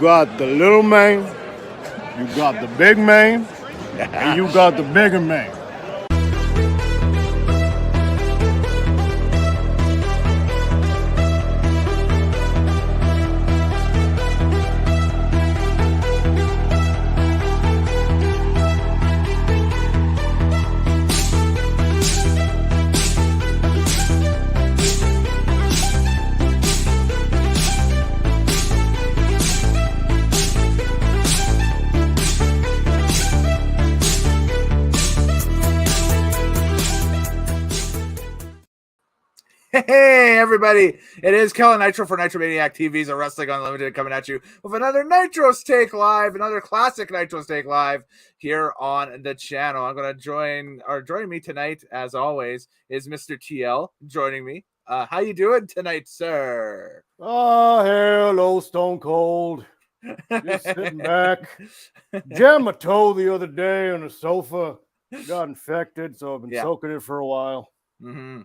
got the little man, you got the big man, and you got the bigger man. Hey, everybody. It is Kellen Nitro for Nitromaniac TV's a Wrestling Unlimited coming at you with another Nitros Take Live, another classic Nitros Take Live here on the channel. I'm going to joining me tonight, as always, is Mr. TL joining me. How you doing tonight, sir? Oh, hello, Stone Cold. Just sitting back. Jammed my toe the other day on the sofa. Got infected, so I've been soaking it for a while. Mm-hmm.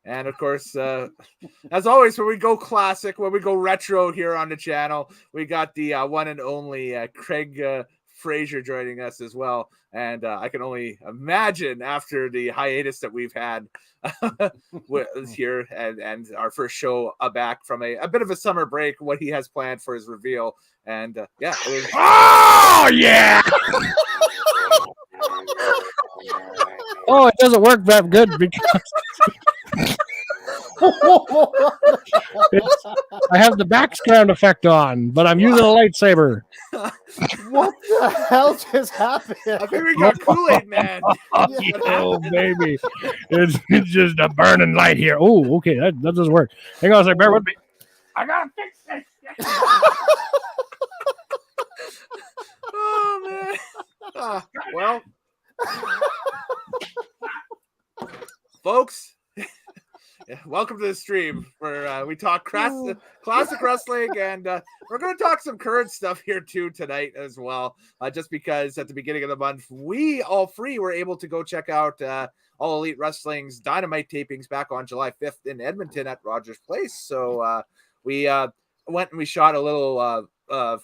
And of course, as always, when we go classic, when we go retro here on the channel, we got the one and only CraigPFraser joining us as well. And I can only imagine after the hiatus that we've had here and our first show back from a bit of a summer break, what he has planned for his reveal. And yeah. Oh, yeah! Oh, it doesn't work that good because I have the background effect on, but I'm using a lightsaber. What the hell just happened? I think we got Kool-Aid, man. Oh, baby. It's just a burning light here. Oh, okay. That doesn't work. Hang on a second. Bear with me. I got to fix this. Oh, man. Well, folks, welcome to the stream where we talk classic wrestling, and we're going to talk some current stuff here too tonight as well, just because at the beginning of the month we all three were able to go check out All Elite Wrestling's Dynamite tapings back on July 5th in Edmonton at Rogers Place. So we went and we shot a little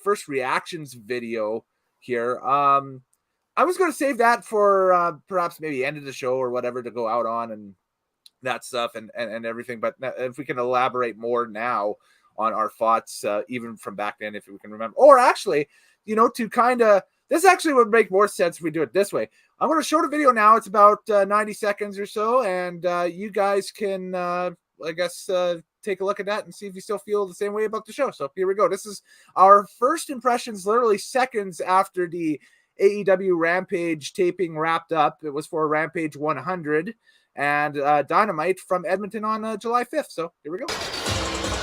first reactions video here. I was going to save that for perhaps maybe end of the show or whatever to go out on and that stuff and everything. But if we can elaborate more now on our thoughts, even from back then, if we can remember, or actually, to kind of, this actually would make more sense if we do it this way. I'm going to show the video now. It's about 90 seconds or so. And you guys can, I guess, take a look at that and see if you still feel the same way about the show. So here we go. This is our first impressions, literally seconds after the AEW Rampage taping wrapped up. It was for Rampage 100 and Dynamite from Edmonton on July 5th. So here we go.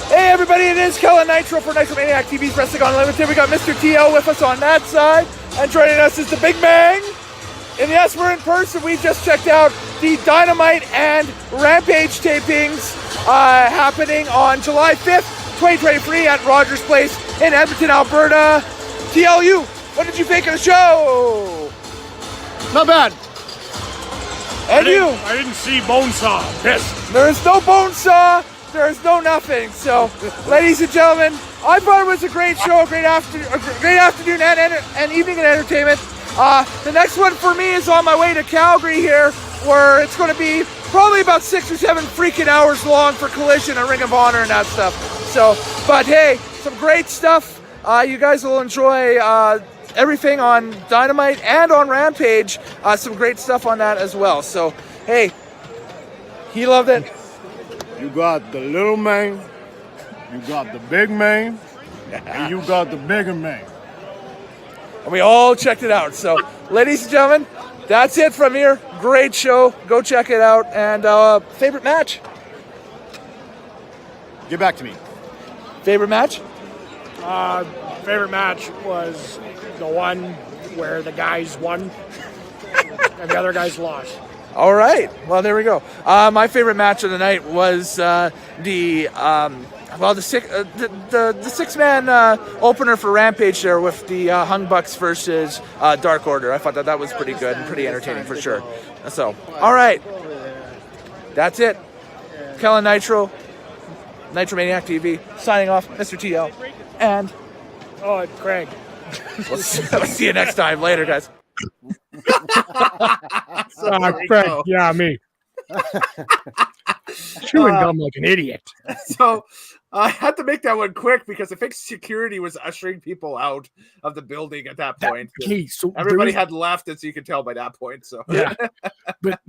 Hey everybody, it is Kellen Nitro for Nitromaniac TV's Wrestling Unlimited. We got Mr. TL with us on that side, and joining us is the Big Bang. And yes, we're in person. We just checked out the Dynamite and Rampage tapings happening on July 5th, 2023 at Rogers Place in Edmonton, Alberta. TLU, what did you think of the show? Not bad. And I didn't see Bonesaw. Pissed. There is no Bonesaw. There is no nothing. So, ladies and gentlemen, I thought it was a great show, a great afternoon and evening and entertainment. The next one for me is on my way to Calgary here, where it's going to be probably about 6 or 7 freaking hours long for Collision and Ring of Honor and that stuff. So, but hey, some great stuff. You guys will enjoy everything on Dynamite and on Rampage. Some great stuff on that as well. So, hey, he loved it. You got the little man, you got the big man, and you got the bigger man. And we all checked it out. So, ladies and gentlemen, that's it from here. Great show. Go check it out. And favorite match? Get back to me. Favorite match? Favorite match was the one where the guys won and the other guys lost. All right. Well, there we go. My favorite match of the night was the 6-man opener for Rampage there with the Hung Bucks versus Dark Order. I thought that was pretty good and pretty entertaining for sure. So, all right. That's it. Kellen Nitro, Nitromaniac TV, signing off. Mr. TL, and Oh, Craig. We'll see you next time. Later, guys. So there we Craig. go. Yeah, me. Chewing gum like an idiot. So I had to make that one quick because I think security was ushering people out of the building at that point. Okay, so Everybody had left, as you could tell by that point. So yeah, but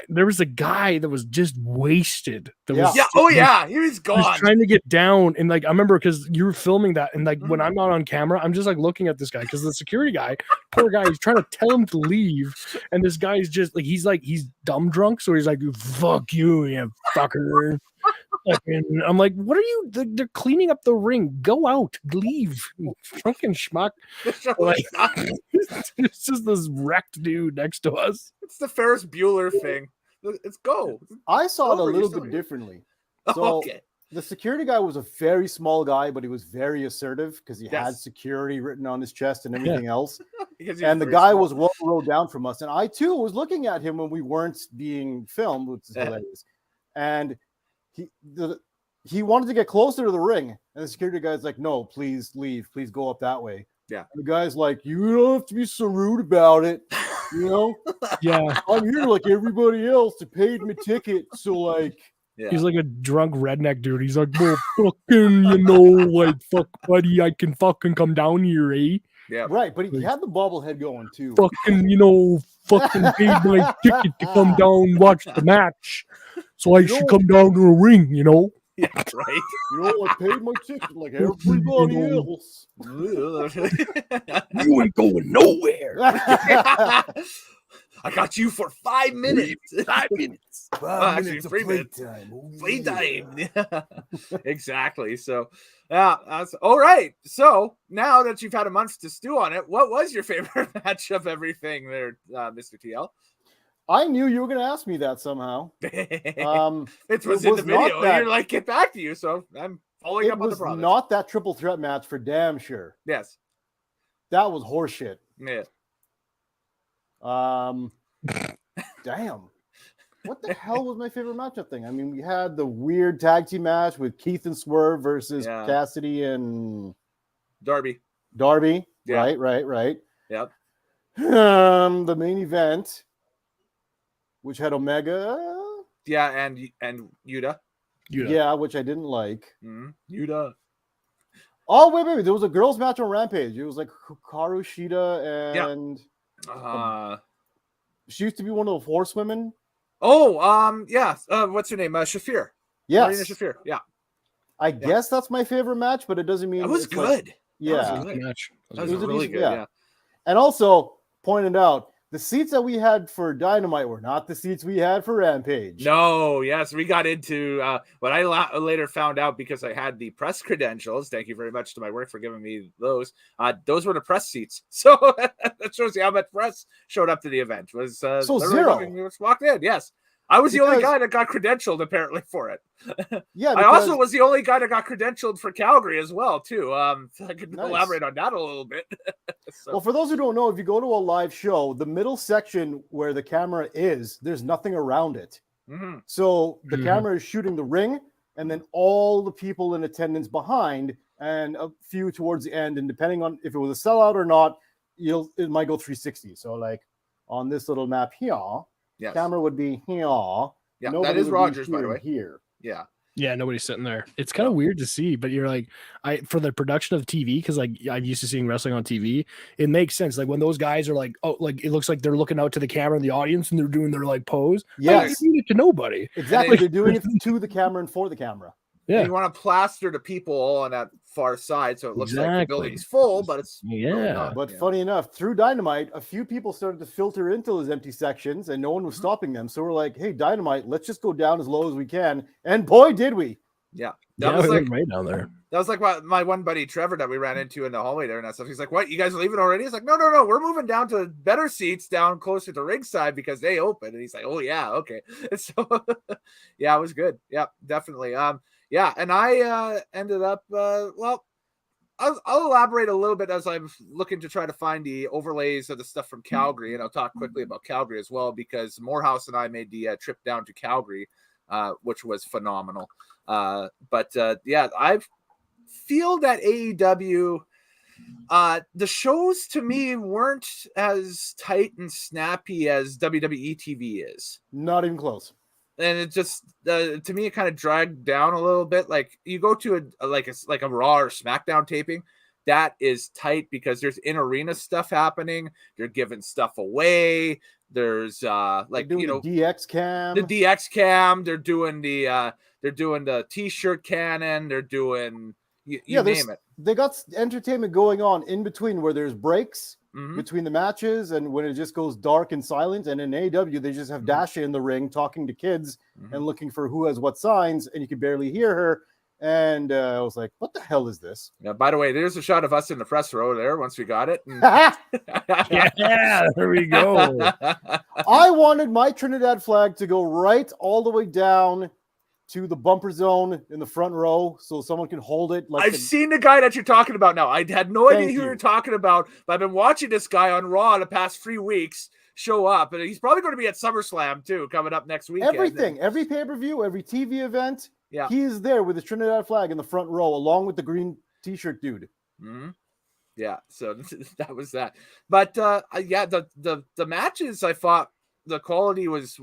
there was a guy that was just wasted. That was, he was gone. He was trying to get down, and like I remember because you were filming that, and like when I'm not on camera, I'm just like looking at this guy because the security guy, poor guy, he's trying to tell him to leave, and this guy's just like he's dumb drunk, so he's like, "Fuck you, you fucker." And I'm like, what are you? They're cleaning up the ring. Go out, leave, drunken schmuck. Like, it's just this wrecked dude next to us. It's the Ferris Bueller thing. Let's go. I saw it a little bit differently. So the security guy was a very small guy, but he was very assertive because he had security written on his chest and everything else. And the guy was one row down from us. And I too was looking at him when we weren't being filmed, which is hilarious. And he wanted to get closer to the ring, and the security guy's like, "No, please leave. Please go up that way." Yeah. And the guy's like, "You don't have to be so rude about it, you know." Yeah, I'm here like everybody else. I paid my ticket, so like. Yeah. He's like a drunk redneck dude. He's like, well, fucking, you know, like, fuck, buddy, I can fucking come down here, eh? Yeah. Right, but he had the bobblehead going too. Fucking, you know, fucking paid my ticket to come down watch the match. So I should come down to a ring, you know? Yeah, right. You know, I paid my ticket like everybody else. You ain't going nowhere. I got you for 5 minutes. 5 minutes. Actually, 3 minutes. Playtime. Exactly. So, that's all right. So now that you've had a month to stew on it, what was your favorite match of everything there, Mr. TL? I knew you were going to ask me that somehow. It was in the video. You're like, get back to you. So I'm following up on the process. It was not that triple threat match for damn sure. Yes. That was horseshit. Yeah. Damn. What the hell was my favorite matchup thing? I mean, we had the weird tag team match with Keith and Swerve versus Cassidy and Darby. Yeah. Right. Yep. The main event, which had Omega. Yeah, and Yuta. Yeah, which I didn't like. Yuta. Oh, wait. There was a girls' match on Rampage. It was like Hikaru Shida and she used to be one of the horsewomen. Oh, what's her name? Shafir. Yes. Marina Shafir. Yeah. I guess that's my favorite match, but it doesn't mean it was good. Yeah. That was a good match. That was really good. Yeah. And also pointed out the seats that we had for Dynamite were not the seats we had for Rampage. No, yes, we got into what I later found out because I had the press credentials. Thank you very much to my work for giving me those. Those were the press seats. So that shows you how much press showed up to the event. Was so zero. We just walked in. Yes. I was the only guy that got credentialed apparently for it. Yeah, I also was the only guy that got credentialed for Calgary as well too. I could elaborate on that a little bit. So. Well, for those who don't know, if you go to a live show, the middle section where the camera is, there's nothing around it. Mm-hmm. So the camera is shooting the ring, and then all the people in attendance behind, and a few towards the end. And depending on if it was a sellout or not, it might go 360. So like on this little map here. Yes. Camera would be here. Yeah, that is Rogers, by the way. Here. Yeah, nobody's sitting there. It's kind of weird to see, but you're like, for the production of TV, because like I'm used to seeing wrestling on TV, it makes sense. Like when those guys are like, oh, like it looks like they're looking out to the camera in the audience and they're doing their like pose. Yes, like, you need it to nobody. Exactly, they're doing it to the camera and for the camera. Yeah, and you want to plaster the people all on that far side so it looks like the building's full, but it's really not. But funny enough, through Dynamite, a few people started to filter into those empty sections, and no one was stopping them. So we're like, "Hey, Dynamite, let's just go down as low as we can." And boy, did we! Yeah, that was like right down there. That was like my one buddy Trevor that we ran into in the hallway there and that stuff. He's like, "What? You guys are leaving already?" He's like, "No, we're moving down to better seats down closer to ringside because they open." And he's like, "Oh yeah, okay." And so yeah, it was good. Yeah, definitely. Yeah, and I ended up I'll elaborate a little bit as I'm looking to try to find the overlays of the stuff from Calgary, and I'll talk quickly about Calgary as well because Morehouse and I made the trip down to Calgary, which was phenomenal. But I feel that AEW the shows to me weren't as tight and snappy as WWE TV is. Not even close. And it just to me, it kind of dragged down a little bit. Like you go to a Raw or SmackDown taping, that is tight because there's in-arena stuff happening. They're giving stuff away. There's the DX cam. The DX cam. They're doing the t-shirt cannon. They're doing you name it. They got entertainment going on in between where there's breaks between the matches and when it just goes dark and silent. And in AEW, they just have Dasha in the ring talking to kids and looking for who has what signs, and you can barely hear her. And I was like, what the hell is this? Yeah, by the way, there's a shot of us in the press row there once we got it. Yeah, there we go. I wanted my Trinidad flag to go right all the way down to the bumper zone in the front row so someone can hold it. I've seen the guy that you're talking about now. I had no idea who you were talking about, but I've been watching this guy on Raw the past 3 weeks show up, and he's probably going to be at SummerSlam too, coming up next week. Everything, every pay-per-view, every TV event. Yeah, he is there with his Trinidad flag in the front row, along with the green T-shirt dude. Yeah, so that was that. But the matches, I thought the quality was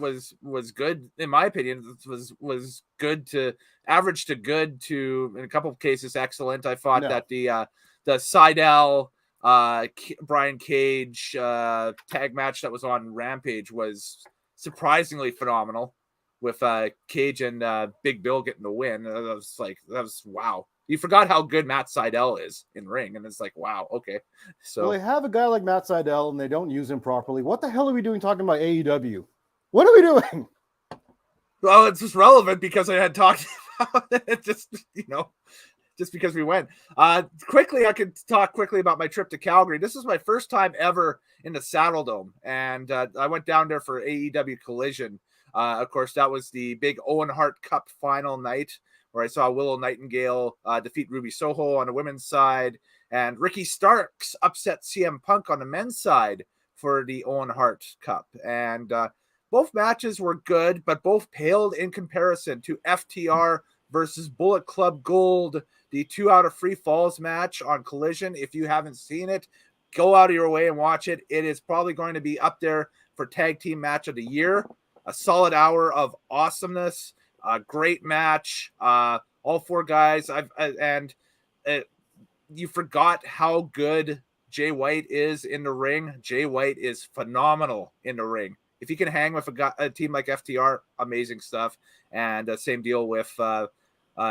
good in my opinion. Was good to average to good to in a couple of cases excellent. I thought that the Seidel Brian Cage tag match that was on Rampage was surprisingly phenomenal. With Cage and Big Bill getting the win. That was wow. You forgot how good Matt Seidel is in ring, and it's like, wow, okay. So they have a guy like Matt Seidel, and they don't use him properly. What the hell are we doing talking about AEW? What are we doing? Well, it's just relevant because I had talked about it. Just because we went. Quickly, I could talk quickly about my trip to Calgary. This is my first time ever in the Saddle Dome, and I went down there for AEW Collision. Of course, that was the big Owen Hart Cup final night where I saw Willow Nightingale defeat Ruby Soho on the women's side, and Ricky Starks upset CM Punk on the men's side for the Owen Hart Cup. And both matches were good, but both paled in comparison to FTR versus Bullet Club Gold, the 2 out of 3 falls match on Collision. If you haven't seen it, go out of your way and watch it. It is probably going to be up there for tag team match of the year. A solid hour of awesomeness, a great match. All 4 guys. You forgot how good Jay White is in the ring. Jay White is phenomenal in the ring. If he can hang with a team like FTR, amazing stuff. And same deal with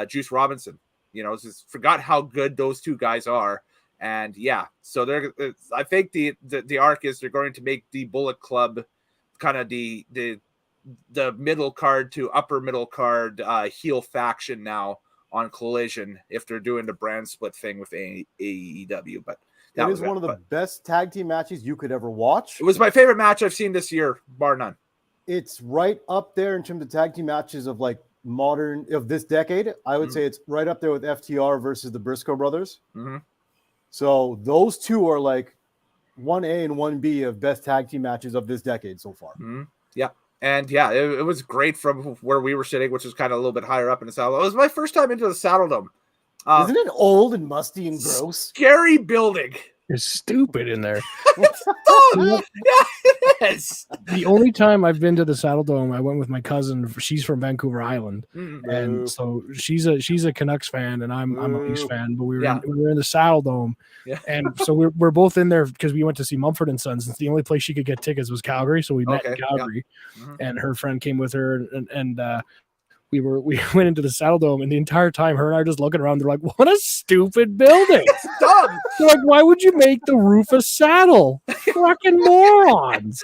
Juice Robinson. Just forgot how good those 2 guys are. And yeah, so I think the arc is they're going to make the Bullet Club kind of the middle card to upper middle card heel faction now on Collision if they're doing the brand split thing with AEW. But that is one of the best tag team matches you could ever watch. It was my favorite match I've seen this year, bar none. It's right up there in terms of tag team matches of of this decade. I would say it's right up there with FTR versus the Briscoe brothers. So those 2 are like 1A and 1B of best tag team matches of this decade so far. Yeah. And yeah, it was great from where we were sitting, which was kind of a little bit higher up in the Saddle Dome. It was my first time into the Saddle Dome. Isn't it old and musty and gross? Scary building. It's stupid in there. Yeah, it is. The only time I've been to the Saddle Dome, I went with my cousin. She's from Vancouver Island, and so she's a Canucks fan, and I'm a Leafs fan. But we were in the Saddle Dome, and so we're both in there because we went to see Mumford and Sons. And the only place she could get tickets was Calgary, so we met in Calgary, and her friend came with her, and we went into the Saddle Dome, and the entire time her and I are just looking around. They're like, "What a stupid building!" It's dumb. They're like, "Why would you make the roof a saddle? Fucking morons!"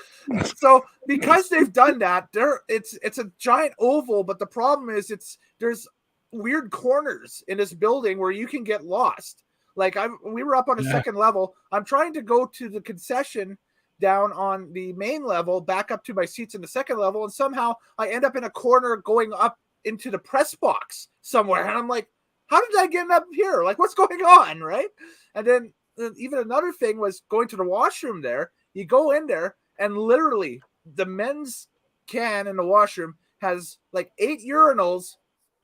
So because they've done that, it's a giant oval, but the problem is there's weird corners in this building where you can get lost. We were up on the second level. I'm trying to go to the concession down on the main level, back up to my seats in the second level, and somehow I end up in a corner going up into the press box somewhere, and I'm like, how did I get up here? Like, what's going on, right? And then even another thing was going to the washroom there. You go in there, and literally the men's can in the washroom has 8 urinals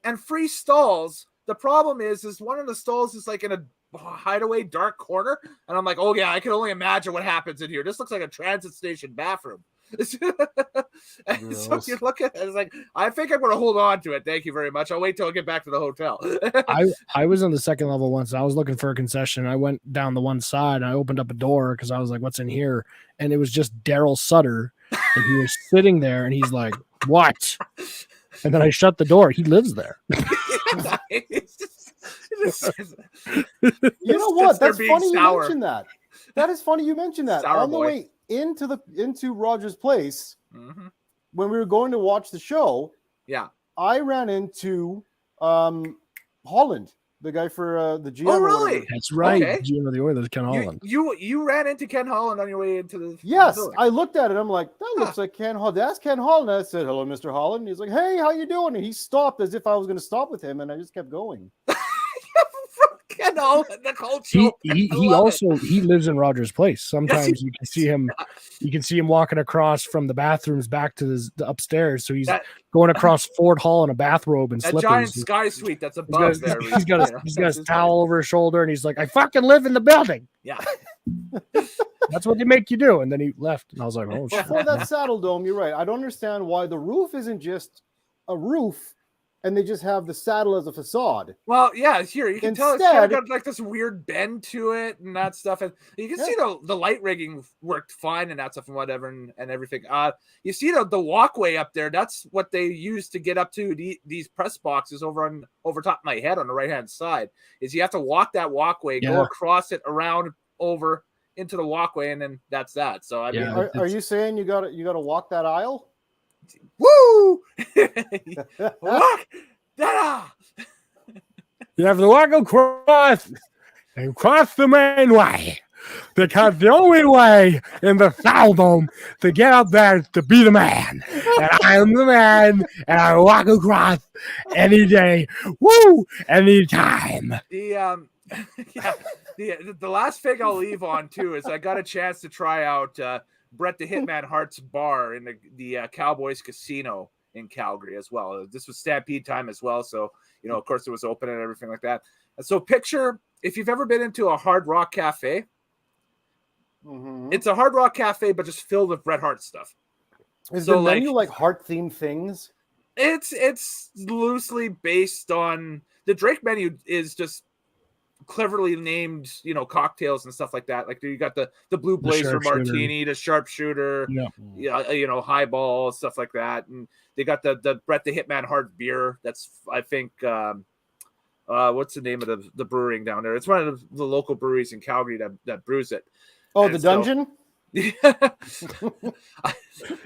and 3 stalls. The problem is one of the stalls is in a hideaway dark corner, and I'm like, oh yeah, I can only imagine what happens in here. This looks like a transit station bathroom. And so you look at it, it's like, I think I'm going to hold on to it. Thank you very much. I'll wait till I get back to the hotel. I was on the second level once. I was looking for a concession. I went down the one side. And I opened up a door because I was like, "What's in here?" And it was just Daryl Sutter, and he was sitting there, and he's like, "What?" And then I shut the door. He lives there. You know what? That's funny you mentioned that. That is funny you mentioned that. On the way into Rogers Place, when we were going to watch the show, I ran into Holland, the guy for the GM. Oh, really? That's right. Okay. GM of the Oilers, Ken Holland. You ran into Ken Holland on your way into the Yes, facility. I looked at it. I'm like, that looks like Ken Holland. That's Ken Holland. I said, hello, Mr. Holland. And he's like, hey, how you doing? And he stopped as if I was going to stop with him, and I just kept going. Ken Holland, the culture. He lives in Rogers Place. Sometimes you can see him walking across from the bathrooms back to the upstairs. So he's going across Ford Hall in a bathrobe and slippers. Giant sky suite that's above there. He's got his towel over his shoulder, and he's like, I fucking live in the building. Yeah. That's what they make you do. And then he left. And I was like, oh shit. For that Saddle Dome, you're right. I don't understand why the roof isn't just a roof and they just have the saddle as a facade. Well, yeah, here you can tell it's kind of got like this weird bend to it and that stuff. And you can see the light rigging worked fine and that stuff and whatever and everything. You see the walkway up there. That's what they use to get up to these press boxes over top of my head on the right hand side. Is you have to walk that walkway, go across it, around over into the walkway, and then that's that. So I mean, are you saying you got to walk that aisle? Woo! Walk! Da-da! You have to walk across and cross the main way, because the only way in the Saddle Dome to get up there is to be the man. And I am the man, and I walk across any day, anytime. The last thing I'll leave on too is I got a chance to try out Bret the Hitman Hart's bar in the Cowboys Casino in Calgary as well. This was Stampede time as well, so of course it was open and everything like that. And so picture if you've ever been into a Hard Rock Cafe. It's a Hard Rock Cafe, but just filled with Bret Hart stuff. Is the menu like Hart themed things? It's loosely based on the Drake menu is just cleverly named, cocktails and stuff like that. Like you got the Blue Blazer martini, the sharpshooter, highball, stuff like that. And they got the Bret the Hitman Hart beer. That's I think what's the name of the brewing down there? It's one of the local breweries in Calgary that brews it. Oh, and the Dungeon?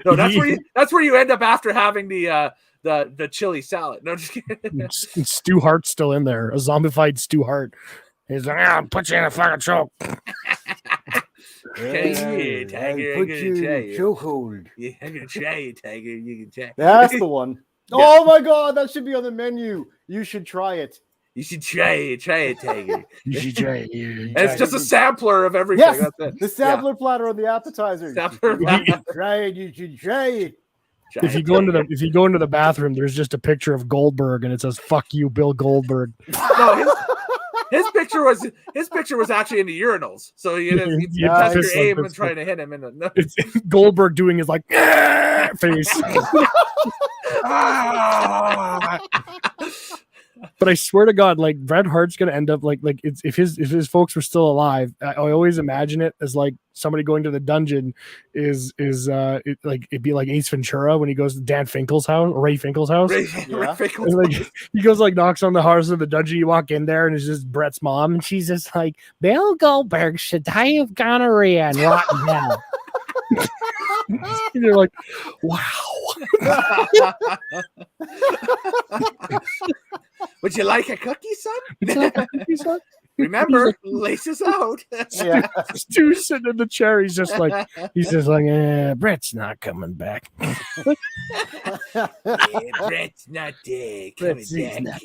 No, that's where you end up after having the chili salad. No, just kidding. Stu Hart's still in there. A zombified Stu Hart. He's like, I'll put you in a fucking choke. Tiger, put you in chokehold. Yeah, I'm gonna try it, Tiger. You can try. That's the one. Yeah. Oh my God, that should be on the menu. You should try it. You should try it, Tiger. You should try it. And it's just a sampler of everything. Yes, that's it. The sampler platter on the appetizer. Try it. You should try it. If you go into the bathroom, there's just a picture of Goldberg, and it says "Fuck you, Bill Goldberg." No, his picture was actually in the urinals. So you test your aim and trying to hit him. It's Goldberg doing his like face. But I swear to God, like Bret Hart's gonna end up like it's if his folks were still alive. I always imagine it as like somebody going to the dungeon it'd be like Ace Ventura when he goes to Dan Finkel's house, Ray Finkel's house. Ray Finkel's like he goes like knocks on the house of the dungeon. You walk in there and it's just Bret's mom, and she's just like, Bill Goldberg should die of gonorrhea and rotten hell. And you're like, wow. Would you like a cookie, son? Remember, laces out. Yeah. Stu's sitting in the chair. He's just like, Brett's not coming back. Brett's not coming back.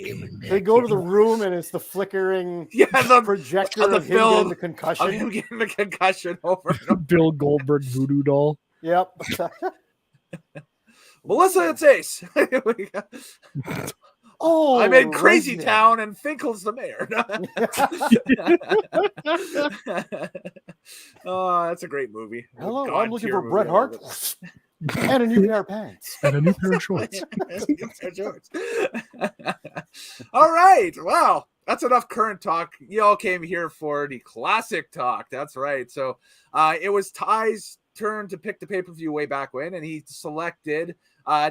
They go to the room and it's the flickering projector of him getting the concussion. Of him getting the concussion over Bill Goldberg voodoo doll. Yep. Melissa, it's Ace. Oh, I'm in Crazy Town and Finkel's the mayor. Oh, that's a great movie. Hello, I'm looking for Bret Hart and a new pair of pants and a new pair of shorts. All right. Well, that's enough current talk. You all came here for the classic talk. That's right. So it was Ty's turn to pick the pay-per-view way back when, and he selected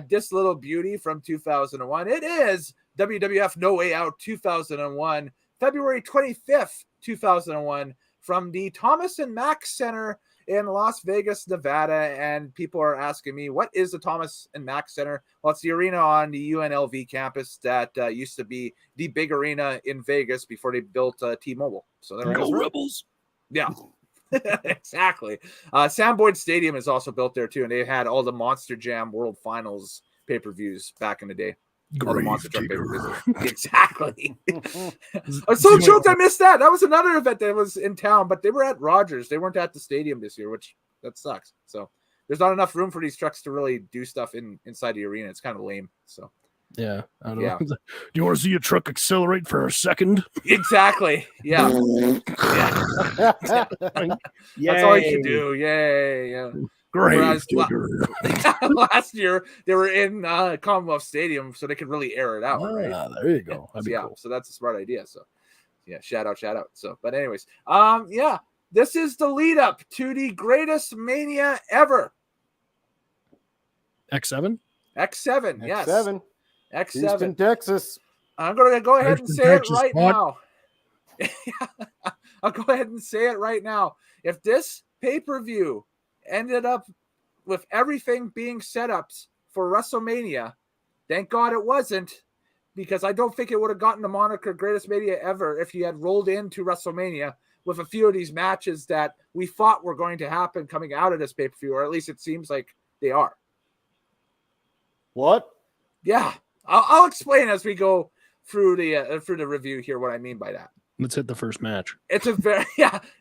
this little beauty from 2001. It is WWF No Way Out 2001, February 25th, 2001, from the Thomas and Mack Center in Las Vegas, Nevada. And people are asking me, what is the Thomas and Mack Center? Well, it's the arena on the UNLV campus that used to be the big arena in Vegas before they built T-Mobile. So there go Rebels. Yeah. Exactly. Sam Boyd Stadium is also built there too, and they had all the Monster Jam World Finals pay-per-views back in the day. Monster Jam pay-per-views. Exactly. I'm so choked I missed that. That was another event that was in town, but they were at Rogers. They weren't at the stadium this year, which that sucks. So there's not enough room for these trucks to really do stuff inside the arena. It's kind of lame. So yeah, I don't know. Do you want to see a truck accelerate for a second? Exactly. Yeah. That's all you can do. Yay. Yeah. Great. Last year they were in Commonwealth Stadium, so they could really air it out. Right? There you go. That'd be cool. So that's a smart idea. So yeah, shout out. So, but anyways, this is the lead up to the greatest Mania ever. X7? X7, yes. X7. Houston, Texas. I'm going to go ahead and say it right now. I'll go ahead and say it right now. If this pay-per-view ended up with everything being setups for WrestleMania, thank God it wasn't, because I don't think it would have gotten the moniker Greatest Mania Ever if you had rolled into WrestleMania with a few of these matches that we thought were going to happen coming out of this pay-per-view, or at least it seems like they are. What? Yeah, I'll explain as we go through the review here what I mean by that. Let's hit the first match. It's a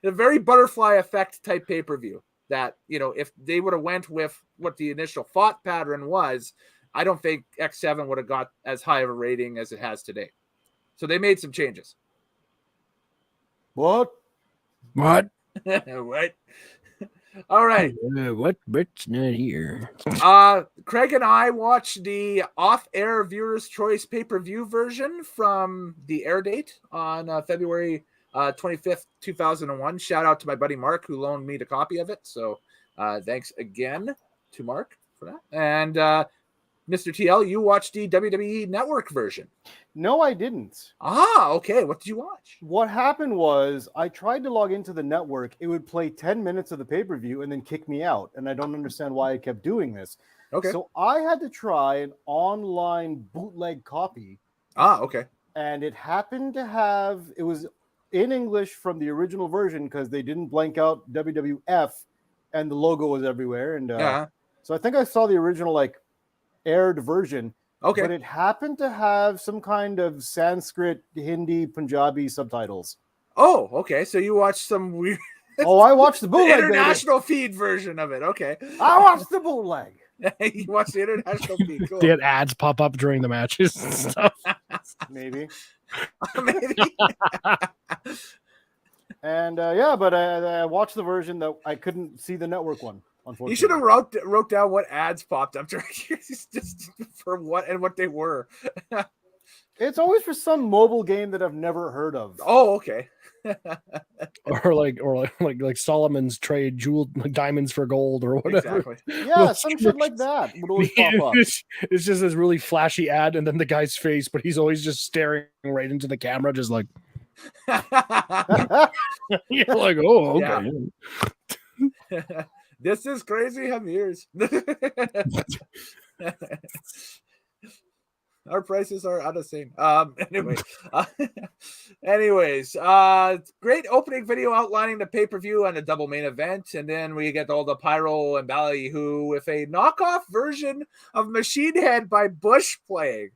very butterfly effect type pay-per-view that, if they would have went with what the initial thought pattern was, I don't think X7 would have got as high of a rating as it has today. So they made some changes. What? What? All right. What's not here? Craig and I watched the off-air Viewer's Choice pay-per-view version from the air date on February 25th, 2001. Shout out to my buddy Mark, who loaned me the copy of it. So thanks again to Mark for that. And Mr. TL, you watched the WWE Network version. No, I didn't. Okay. What did you watch? What happened was I tried to log into the network. It would play 10 minutes of the pay-per-view and then kick me out. And I don't understand why it kept doing this. Okay. So I had to try an online bootleg copy. Okay. And it happened to have, it was in English from the original version because they didn't blank out WWF and the logo was everywhere. And so I think I saw the original aired version. Okay. But it happened to have some kind of Sanskrit, Hindi, Punjabi subtitles. Oh, okay. So you watched some weird... I watched the bootleg. International feed version of it. Okay. I watched the bootleg. You watched the international feed. Cool. They had ads pop up during the matches and stuff. Maybe. Maybe. And but I watched the version that I couldn't see the network one. You should have wrote down what ads popped up during just for what and what they were. It's always for some mobile game that I've never heard of. Oh, okay. or like Solomon's trade diamonds for gold or whatever. Exactly. Yeah, some shit like that would always pop up. It's just this really flashy ad, and then the guy's face, but he's always just staring right into the camera, just like. You're like, oh, okay. Yeah. This is crazy Hemirs. Our prices are out of sync. Anyways, great opening video outlining the pay-per-view and the double main event. And then we get all the pyro and ballyhoo with a knockoff version of Machine Head by Bush playing.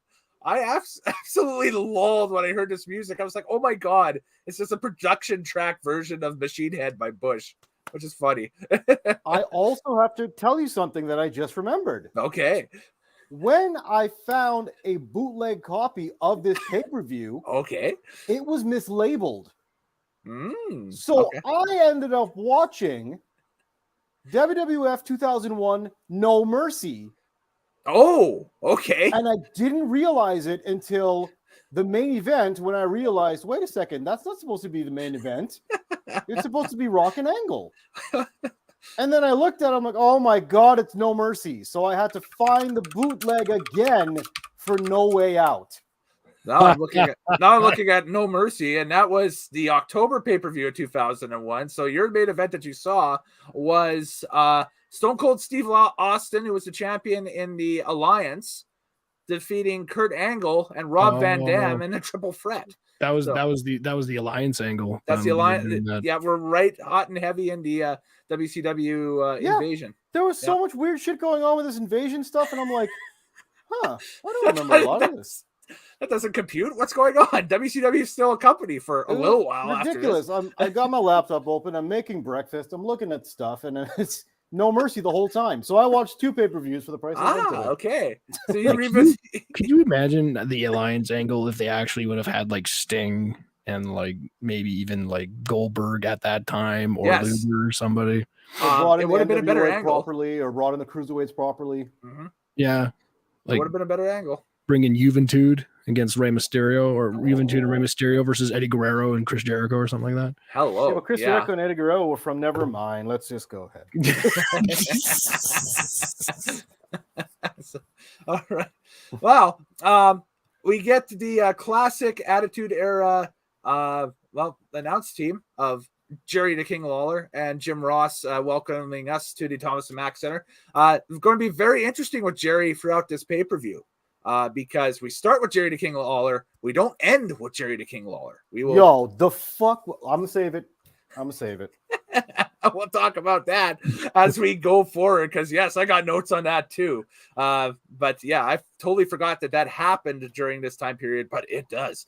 I absolutely lulled when I heard this music. I was like, oh my God, it's just a production track version of Machine Head by Bush, which is funny. I also have to tell you something that I just remembered. Okay. when I found a bootleg copy of this pay-per-view, okay, it was mislabeled. So I ended up watching WWF 2001 No Mercy. Oh, okay. And I didn't realize it until the main event when I realized, wait a second, that's not supposed to be the main event. It's supposed to be Rock and Angle. And then I looked at it, I'm like, oh my God, it's No Mercy. So I had to find the bootleg again for No Way Out. Now I'm looking at No Mercy, and that was the October pay-per-view of 2001. So your main event that you saw was Stone Cold Steve Austin, who was the champion in the Alliance, defeating Kurt Angle and Rob Van Dam in a triple threat. That was the Alliance angle. That's the Alliance. Yeah, we're right hot and heavy in the WCW Invasion. There was so much weird shit going on with this Invasion stuff, and I'm like, I don't remember a lot of this. That doesn't compute. What's going on? WCW is still a company for a little while. Ridiculous. I got my laptop open. I'm making breakfast. I'm looking at stuff, and it's No Mercy the whole time. So I watched 2 pay-per-views for the price of one. Okay. So could you imagine the Alliance angle if they actually would have had like Sting and like maybe even like Goldberg at that time, or Luger or somebody? It would have been a better angle properly, or brought in the cruiserweights properly. Mm-hmm. Yeah, like, it would have been a better angle. Bringing Juventud against Rey Mysterio, or Juventud and Rey Mysterio versus Eddie Guerrero and Chris Jericho, or something like that. Hello. Yeah, Chris Jericho and Eddie Guerrero were from Nevermind. Let's just go ahead. All right. Well, we get the classic Attitude Era announce team of Jerry the King Lawler and Jim Ross welcoming us to the Thomas and Mack Center. It's going to be very interesting with Jerry throughout this pay-per-view. Because we start with Jerry the King Lawler, we don't end with Jerry the King Lawler. We will. Yo, the fuck! I'm gonna save it. We'll talk about that as we go forward. Because yes, I got notes on that too. But yeah, I totally forgot that happened during this time period, but it does.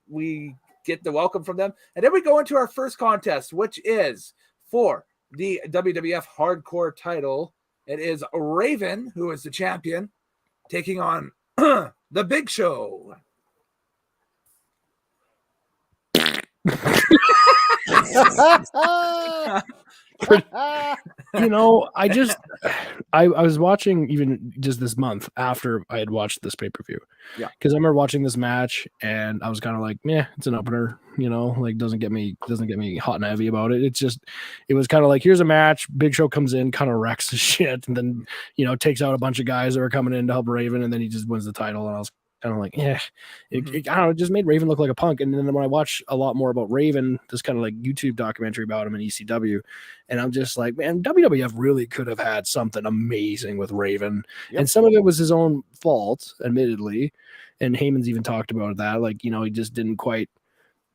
We get the welcome from them, and then we go into our first contest, which is for the WWF Hardcore title. It is Raven, who is the champion, taking on the Big Show. I was watching even just this month after I had watched this pay-per-view. Yeah. Because I remember watching this match and I was kind of like, it's an opener, like doesn't get me hot and heavy about it. It was kind of like, here's a match, Big Show comes in, kind of wrecks the shit, and then, takes out a bunch of guys that are coming in to help Raven, and then he just wins the title. And I was kind of like, I don't know, it just made Raven look like a punk. And then when I watch a lot more about Raven, this kind of like YouTube documentary about him in ECW, and I'm just like, man, WWF really could have had something amazing with Raven. Yep. And some of it was his own fault, admittedly. And Heyman's even talked about that. Like, he just didn't quite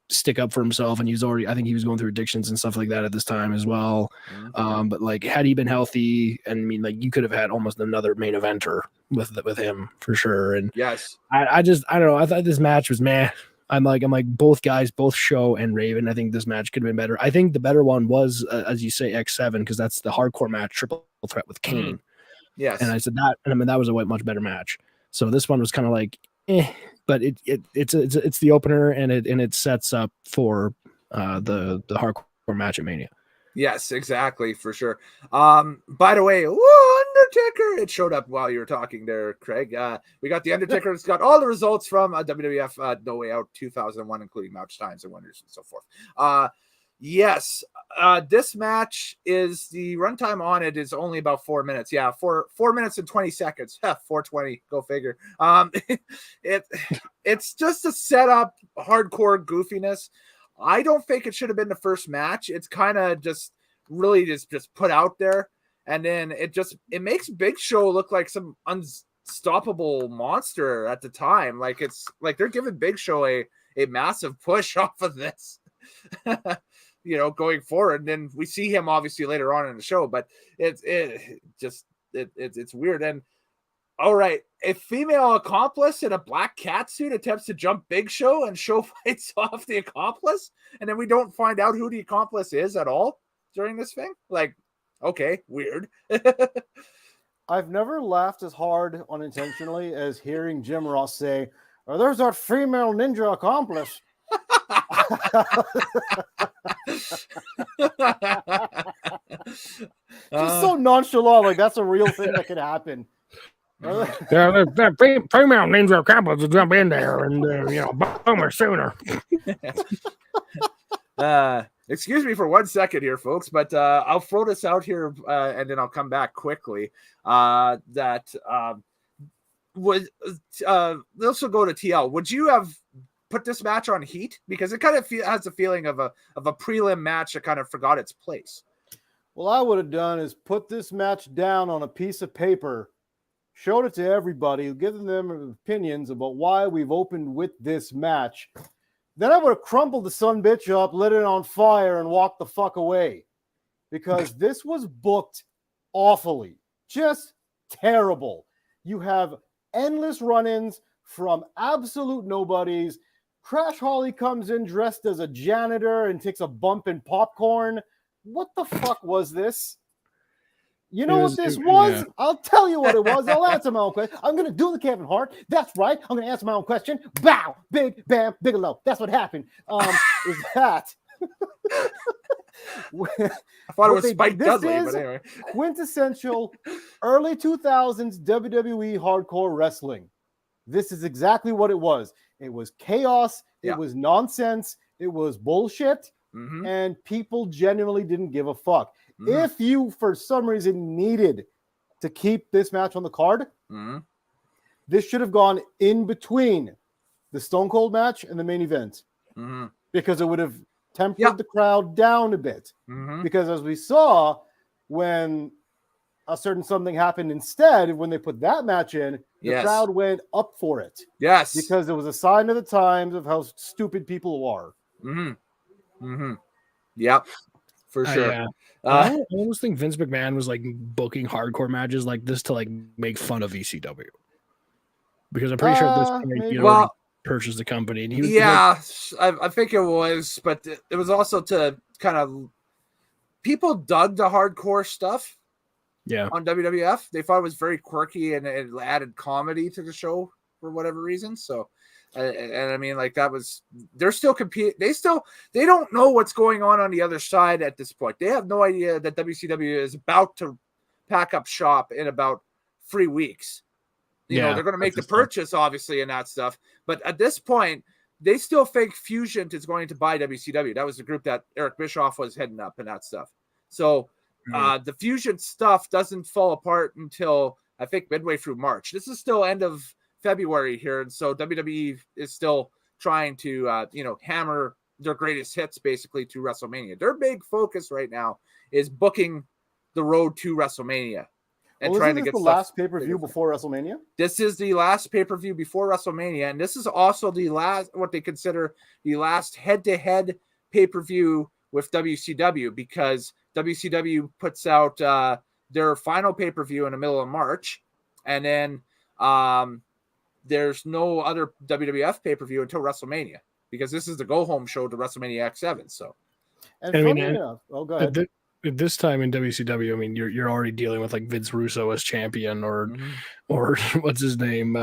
stick up for himself, and I think he was going through addictions and stuff like that at this time as well. Mm-hmm. But like, had he been healthy, and I mean, like, you could have had almost another main eventer with him for sure. And yes, I don't know. I thought this match was meh. I'm like both guys, both Show and Raven. I think this match could have been better. I think the better one was, as you say, X7, because that's the hardcore match, triple threat with Kane. Yes, and I said that, and I mean that was a much better match. So this one was kind of like, but it's the opener, and it sets up for the hardcore match at Mania. Yes, exactly, for sure. By the way, Undertaker, it showed up while you were talking there, Craig. We got the Undertaker. It's got all the results from WWF No Way Out 2001, including match times and winners and so forth. Yes, this match is, the runtime on it is only about 4 minutes. Yeah, 4 minutes and 20 seconds. 4:20, go figure. It's just a setup, hardcore goofiness. I don't think it should have been the first match. It's kind of just really just put out there, and then it makes Big Show look like some unstoppable monster at the time. Like, it's like they're giving Big Show a massive push off of this. Going forward. And then we see him obviously later on in the show, but it's weird. And all right, a female accomplice in a black catsuit attempts to jump Big Show, and Show fights off the accomplice, and then we don't find out who the accomplice is at all during this thing. Like, okay, weird. I've never laughed as hard unintentionally as hearing Jim Ross say, "Oh, there's that female ninja accomplice." Just so nonchalant, like that's a real thing that could happen. Yeah, that female ninja accomplice will jump in there and boom her sooner. Excuse me for 1 second here, folks, but I'll throw this out here and then I'll come back quickly. Let's also go to TL. Would you have put this match on Heat? Because it kind of has a feeling of a prelim match that kind of forgot its place. Well, I would have done is put this match down on a piece of paper, showed it to everybody, given them opinions about why we've opened with this match. Then I would have crumpled the sumbitch up, lit it on fire, and walked the fuck away. Because this was booked awfully. Just terrible. You have endless run-ins from absolute nobodies. Crash Holly comes in dressed as a janitor and takes a bump in popcorn. What the fuck was this? You know what this was? Yeah. I'll tell you what it was. I'll answer my own question. I'm going to do the Kevin Hart. That's right. I'm going to answer my own question. Bow, big, bam, Bigelow. That's what happened. Is that? I thought it was Spike Dudley, but anyway. Quintessential early 2000s WWE hardcore wrestling. This is exactly what it was. It was chaos. It was nonsense. It was bullshit. Mm-hmm. And people genuinely didn't give a fuck. Mm-hmm. If you, for some reason, needed to keep this match on the card, this should have gone in between the Stone Cold match and the main event. Mm-hmm. Because it would have tempered the crowd down a bit. Mm-hmm. Because as we saw, when a certain something happened instead, when they put that match in, the crowd went up for it. Yes. Because it was a sign of the times of how stupid people are. Mm-hmm. Mm-hmm. Yep. For sure. Yeah. I almost think Vince McMahon was like booking hardcore matches like this to like make fun of ECW. Because I'm pretty sure at this point, already purchased the company. And he was I think it was, but it was also to kind of people dug the hardcore stuff. Yeah. On WWF, they thought it was very quirky and it added comedy to the show for whatever reason. So, and I mean, like that was they're still competing. They don't know what's going on the other side at this point. They have no idea that WCW is about to pack up shop in about 3 weeks. You know, they're going to make the purchase, obviously, and that stuff. But at this point, they still think Fusion is going to buy WCW. That was the group that Eric Bischoff was heading up and that stuff. So the Fusion stuff doesn't fall apart until I think midway through March. This is still end of February here, and so WWE is still trying to hammer their greatest hits basically to WrestleMania. Their big focus right now is booking the road to WrestleMania and trying to get the last pay-per-view before WrestleMania. This is the last pay-per-view before WrestleMania, and this is also the last what they consider the last head-to-head pay-per-view with WCW, because WCW puts out their final pay-per-view in the middle of March, and then there's no other WWF pay-per-view until WrestleMania, because this is the go-home show to WrestleMania X7. So, and funny enough, go ahead. At this time in WCW, I mean, you're already dealing with like Vince Russo as champion, or what's his name,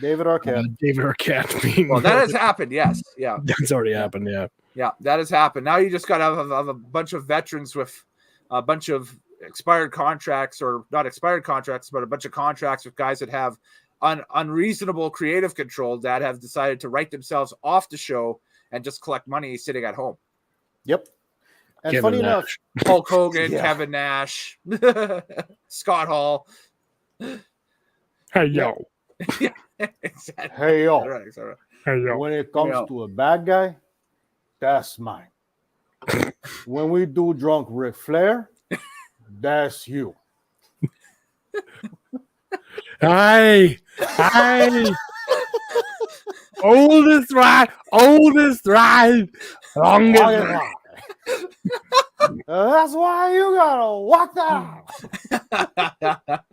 David Arquette. David Arquette. Well, that has happened. Yes, yeah, that's already happened. Yeah, that has happened. Now you just got to have a bunch of veterans with a bunch of expired contracts, or not expired contracts, but a bunch of contracts with guys that have unreasonable creative control that have decided to write themselves off the show and just collect money sitting at home. Yep. And Kevin funny Nash. enough, Hulk Hogan, Kevin Nash, Scott Hall. Hey, yo. Yeah, exactly. Hey, yo. Right. Hey, yo. When it comes to a bad guy, that's mine. When we do drunk Ric Flair, that's you. Hey. Oldest right, longest right. That's why you gotta walk that out.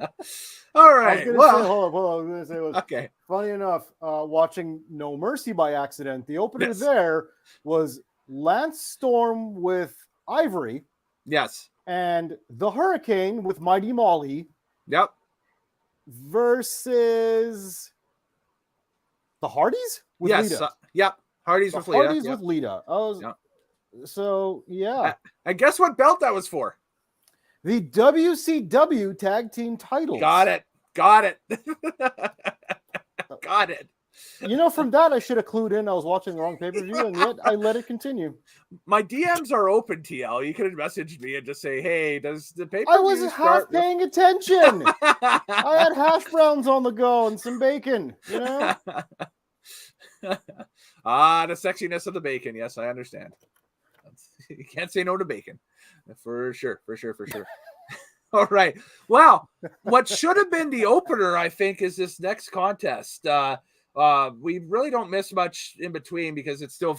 All right. Hold on. I was gonna say was okay. Funny enough, watching No Mercy by accident, the opener there was Lance Storm with Ivory. Yes. And the Hurricane with Mighty Molly. Yep. versus the Hardys with Lita. Yep. Hardys with Lita. Hardys with Lita. So, yeah. And guess what belt that was for? The WCW Tag Team titles. Got it. Got it. You know, from that, I should have clued in. I was watching the wrong pay-per-view, and yet I let it continue. My DMs are open, TL. You could have messaged me and just say, hey, does the pay-per-view I wasn't half paying attention. I had hash browns on the go and some bacon, you know? The sexiness of the bacon. Yes, I understand. You can't say no to bacon. For sure. All right. Well, what should have been the opener, I think, is this next contest. We really don't miss much in between because it's still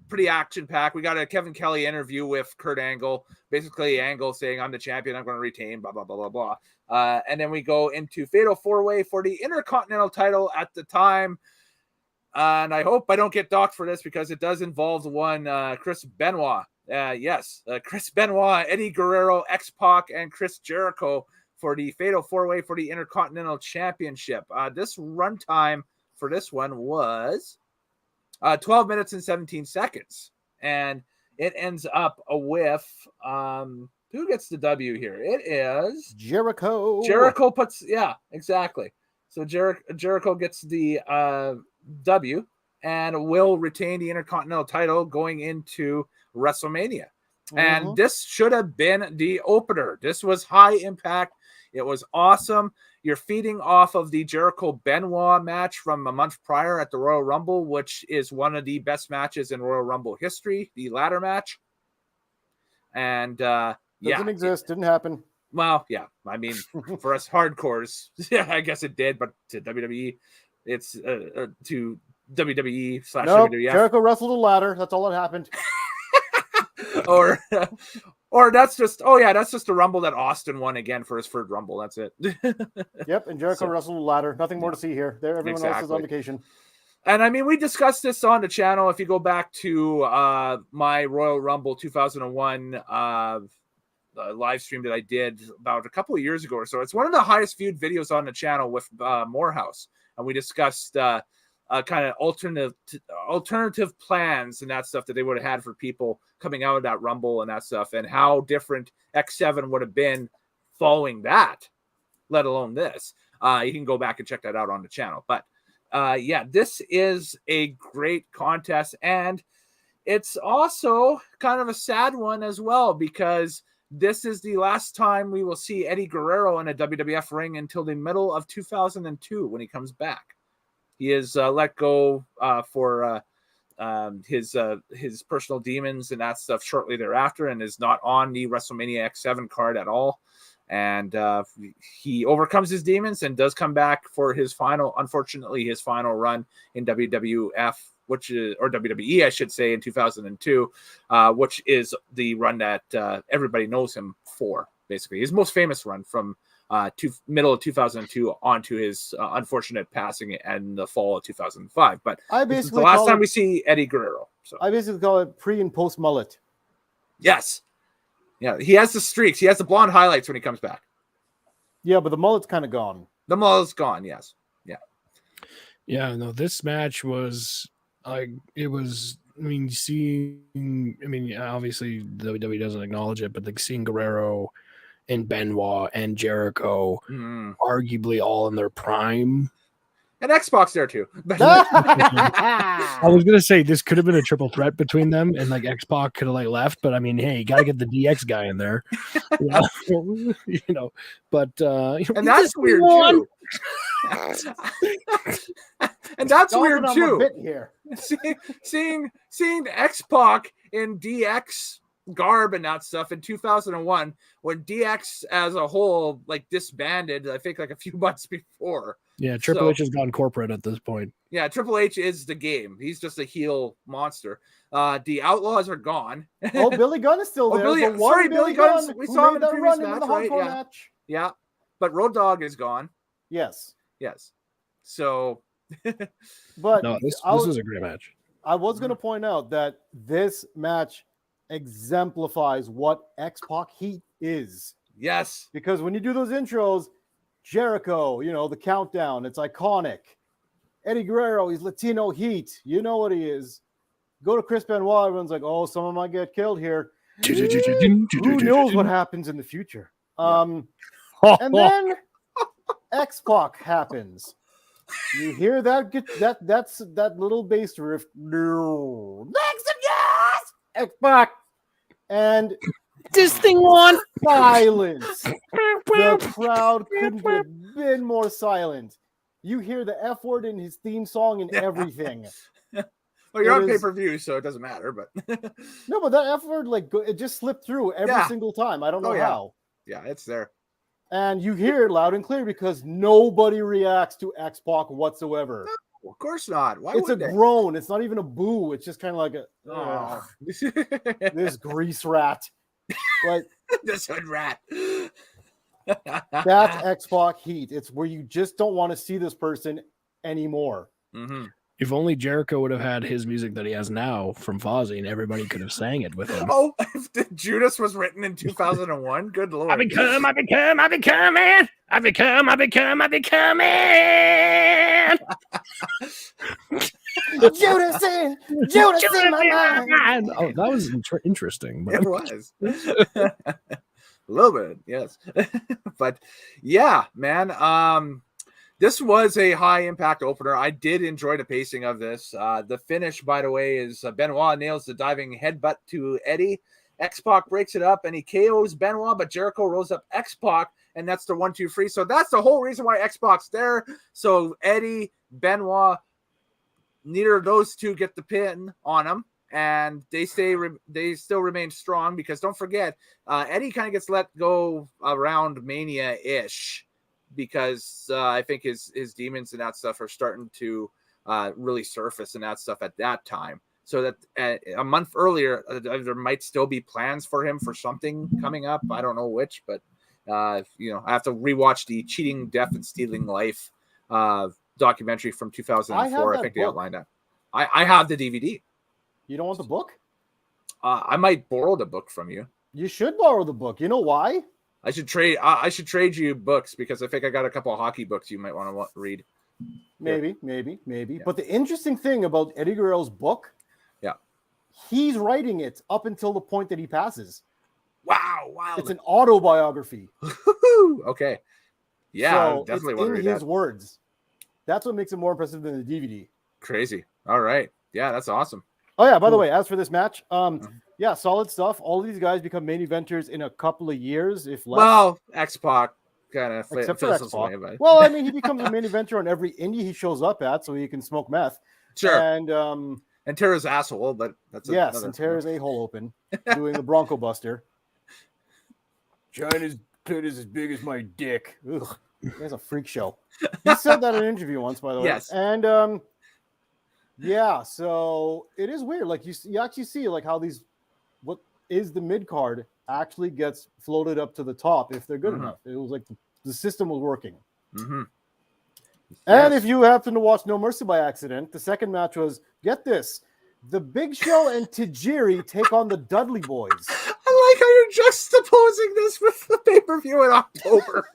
pretty action-packed. We got a Kevin Kelly interview with Kurt Angle. Basically, Angle saying, I'm the champion, I'm going to retain, blah, blah, blah, blah, blah. And then we go into Fatal 4-Way for the Intercontinental title at the time. And I hope I don't get docked for this because it does involve one Chris Benoit. Chris Benoit, Eddie Guerrero, X-Pac, and Chris Jericho for the Fatal 4-Way for the Intercontinental Championship. This runtime for this one was 12 minutes and 17 seconds. And it ends up with who gets the W here? It is Jericho. Jericho puts, exactly. So Jericho gets the W and will retain the Intercontinental title going into WrestleMania. And this should have been the opener. This was high impact. It was awesome. You're feeding off of the Jericho-Benoit match from a month prior at the Royal Rumble, which is one of the best matches in Royal Rumble history, the ladder match. And doesn't exist, didn't happen. Well, yeah. I mean, for us hardcores, yeah, I guess it did, but to WWE, it's to WWE / WWF. Jericho wrestled a ladder. That's all that happened. or that's just the Rumble that Austin won again for his third Rumble. That's it. Yep, and Jericho wrestled a ladder. Nothing more to see here. Everyone else is on vacation. And I mean, we discussed this on the channel. If you go back to my Royal Rumble 2001 live stream that I did about a couple of years ago or so, it's one of the highest viewed videos on the channel with Morehouse, and we discussed kind of alternative plans and that stuff that they would have had for people coming out of that Rumble and that stuff, and how different X7 would have been following that, let alone this. You can go back and check that out on the channel. But this is a great contest, and it's also kind of a sad one as well, because this is the last time we will see Eddie Guerrero in a WWF ring until the middle of 2002 when he comes back. He is let go for his personal demons and that stuff shortly thereafter, and is not on the WrestleMania X7 card at all. And he overcomes his demons and does come back for his final run in WWF, or WWE, I should say, in 2002, which is the run that everybody knows him for. Basically, his most famous run from middle of 2002 onto his unfortunate passing and the fall of 2005. But this is the last time we see Eddie Guerrero. So I basically call it pre and post mullet. Yes. Yeah, he has the streaks. He has the blonde highlights when he comes back. Yeah, but the mullet's kind of gone. The mullet's gone, yes. Yeah. Yeah, no, this match was obviously WWE doesn't acknowledge it, but seeing Guerrero and Benoit and Jericho arguably all in their prime. And Xbox there too. I was gonna say this could have been a triple threat between them, and X-Pac could have left, but I mean, hey, you gotta get the DX guy in there, But and that's weird too. And that's weird too. Here. Seeing X-Pac in DX garb and that stuff in 2001 when DX as a whole disbanded, I think a few months before. Yeah, Triple H has gone corporate at this point. Yeah, Triple H is the game. He's just a heel monster. The Outlaws are gone. Oh, Billy Gunn is still there. Billy Gunn. We saw him in the previous match, right? Yeah. Match. Yeah, but Road Dogg is gone. Yes. So, but no, this was a great match. I was going to point out that this match exemplifies what X-Pac heat is. Yes. Because when you do those intros, Jericho, the countdown. It's iconic. Eddie Guerrero, he's Latino heat. You know what he is. Go to Chris Benoit, everyone's like, oh, someone might get killed here. Who knows what happens in the future? And then X-Pac happens. You hear that's that little bass riff. Make some noise! X-Pac. And this thing on silence. The crowd couldn't have been more silent. You hear the F word in his theme song and everything. Well, you're on pay-per-view, so it doesn't matter. But no, but that F word, it just slipped through every single time. I don't know how. Yeah, it's there. And you hear it loud and clear because nobody reacts to X-Pac whatsoever. No, of course not. Why it's a they? groan. It's not even a boo. It's just kind of like this grease rat. Like this hood rat. That's X-Pac heat. It's where you just don't want to see this person anymore. Mm-hmm. If only Jericho would have had his music that he has now from Fozzy, and everybody could have sang it with him. Oh, if Judas was written in 2001, good lord! I become man. Judas in my mind. Oh, that was interesting. But... It was. A little bit, yes. But yeah, man. This was a high impact opener. I did enjoy the pacing of this. The finish, by the way, is Benoit nails the diving headbutt to Eddie. X-Pac breaks it up and he KOs Benoit, but Jericho rolls up X-Pac, and that's the 1-2-3. So that's the whole reason why X-Pac's there. So Eddie, Benoit, neither of those two get the pin on him. And they still remain strong because don't forget, Eddie kind of gets let go around Mania-ish because I think his demons and that stuff are starting to really surface and that stuff at that time. So that a month earlier, there might still be plans for him for something coming up. I don't know which, but I have to rewatch the Cheating, Death, and Stealing Life documentary from 2004. I think they outlined that. I have the DVD. You don't want the book? I might borrow the book from you. You should borrow the book. You know why? I should trade you books because I think I got a couple of hockey books you might want to read. Maybe. Yeah. But the interesting thing about Eddie Guerrero's book, he's writing it up until the point that he passes. Wow. It's an autobiography. Okay. Yeah, so definitely want to read in his words. That's what makes it more impressive than the DVD. Crazy. All right. Yeah, that's awesome. Oh, yeah. By the way, as for this match, solid stuff. All of these guys become main eventers in a couple of years, if less. Well, X-Pac kind of except for X-Pac. Well, I mean, he becomes a main eventer on every indie he shows up at, so he can smoke meth. Sure. And tear his asshole, but that's and tear his a-hole open, doing the Bronco Buster. China's clit is as big as my dick. Ugh, that's a freak show. He said that in an interview once, by the way. Yes. And so it is weird. Like you actually see like how what is the mid card actually gets floated up to the top if they're good enough. It was like the system was working. Mm-hmm. And if you happen to watch No Mercy by accident, the second match was, get this, the Big Show and Tajiri take on the Dudley Boys. I like how you're juxtaposing this with the pay-per-view in October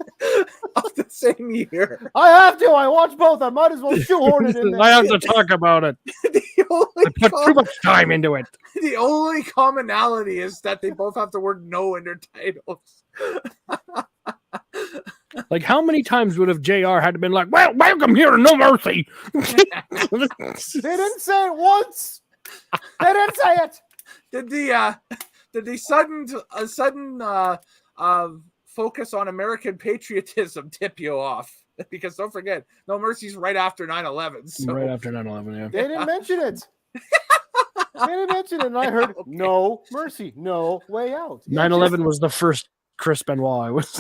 of the same year. I have to. I watch both. I might as well shoehorn it in there. I have to talk about it. I put too much time into it. The only commonality is that they both have the word no in their titles. Like, how many times would have JR had to been like, well, welcome here to No Mercy? They didn't say it once. They didn't say it. Did the sudden focus on American patriotism tip you off? Because don't forget, No Mercy's right after 9/11. So. Right after 9/11, yeah. They didn't mention it. They didn't mention it, and I heard No Mercy, no way out. 9/11 was the first Chris Benoit I was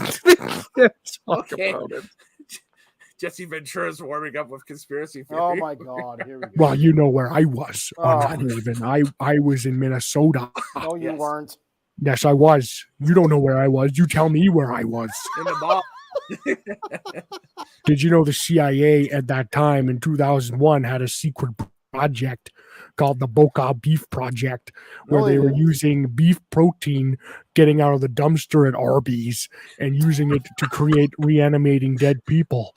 talk about it. Jesse Ventura's warming up with conspiracy theory. Oh my God! Here we go. Well, you know where I was on 9/11. I was in Minnesota. No, you weren't. Yes, I was. You don't know where I was. You tell me where I was. In the mall. Did you know the CIA at that time in 2001 had a secret project called the Baaaack Beef Project, where they were using beef protein getting out of the dumpster at Arby's and using it to create reanimating dead people.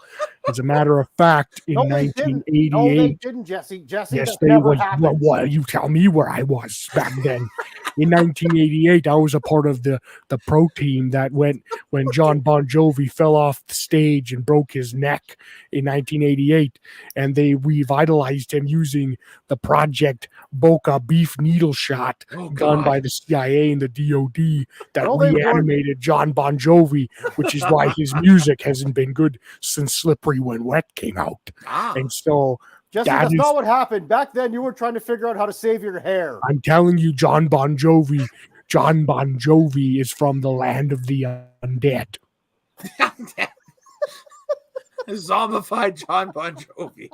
As a matter of fact, in 1988, no, they didn't, Jesse. Jesse, yes, that they never was. happened. Well, you tell me where I was back then. In 1988, I was a part of the protein that went when John Bon Jovi fell off the stage and broke his neck in 1988, and they revitalized him using the Project Baaaack Beef Needle Shot done by the CIA and the DOD that reanimated John Bon Jovi, which is why his music hasn't been good since Slippery When Wet came out. And so Jesse, that's not what happened. Back then, you were trying to figure out how to save your hair. I'm telling you, John Bon Jovi is from the land of the undead. Zombified John Bon Jovi.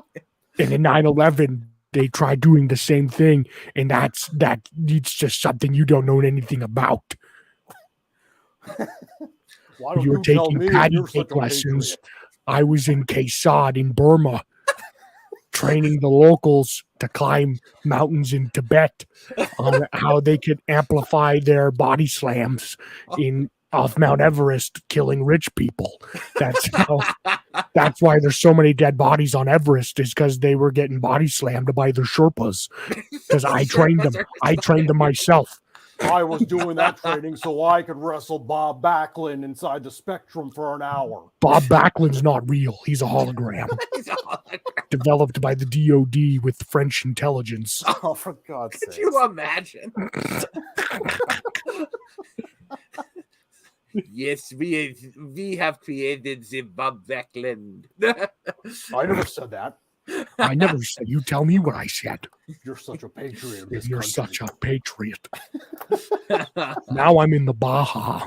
And in 9/11, they tried doing the same thing, and it's just something you don't know anything about. You were taking patty cake lessons. I was in Kaesad in Burma, training the locals to climb mountains in Tibet on how they could amplify their body slams off Mount Everest, killing rich people. That's why there's so many dead bodies on Everest, is because they were getting body slammed by their Sherpas. Because I trained them. I trained them myself. I was doing that training so I could wrestle Bob Backlund inside the Spectrum for an hour. Bob Backlund's not real. He's a hologram. Developed by the DOD with French intelligence. Oh, for God's sake. Could you imagine? Yes, we have created the Bob Backlund. I never said that. I never said. You tell me what I said. You're such a patriot. You're such a patriot. Now I'm in the Baja.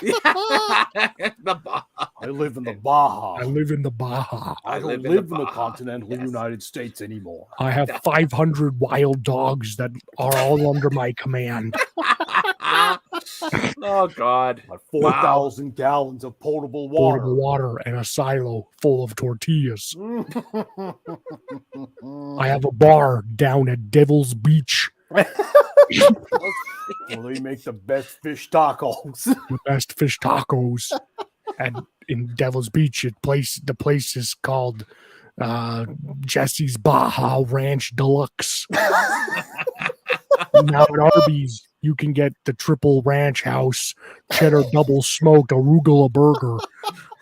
The Baja. I live in the Baja. I live in the Baja. I don't live in the continental United States anymore. I have 500 wild dogs that are all under my command. Oh, God. 4,000 gallons of potable water. Potable water and a silo full of tortillas. I have a bar down at Devil's Beach. Well, they make the best fish tacos. The best fish tacos. And in Devil's Beach, the place is called Jesse's Baja Ranch Deluxe. Now at Arby's, you can get the triple ranch house, cheddar double smoked arugula burger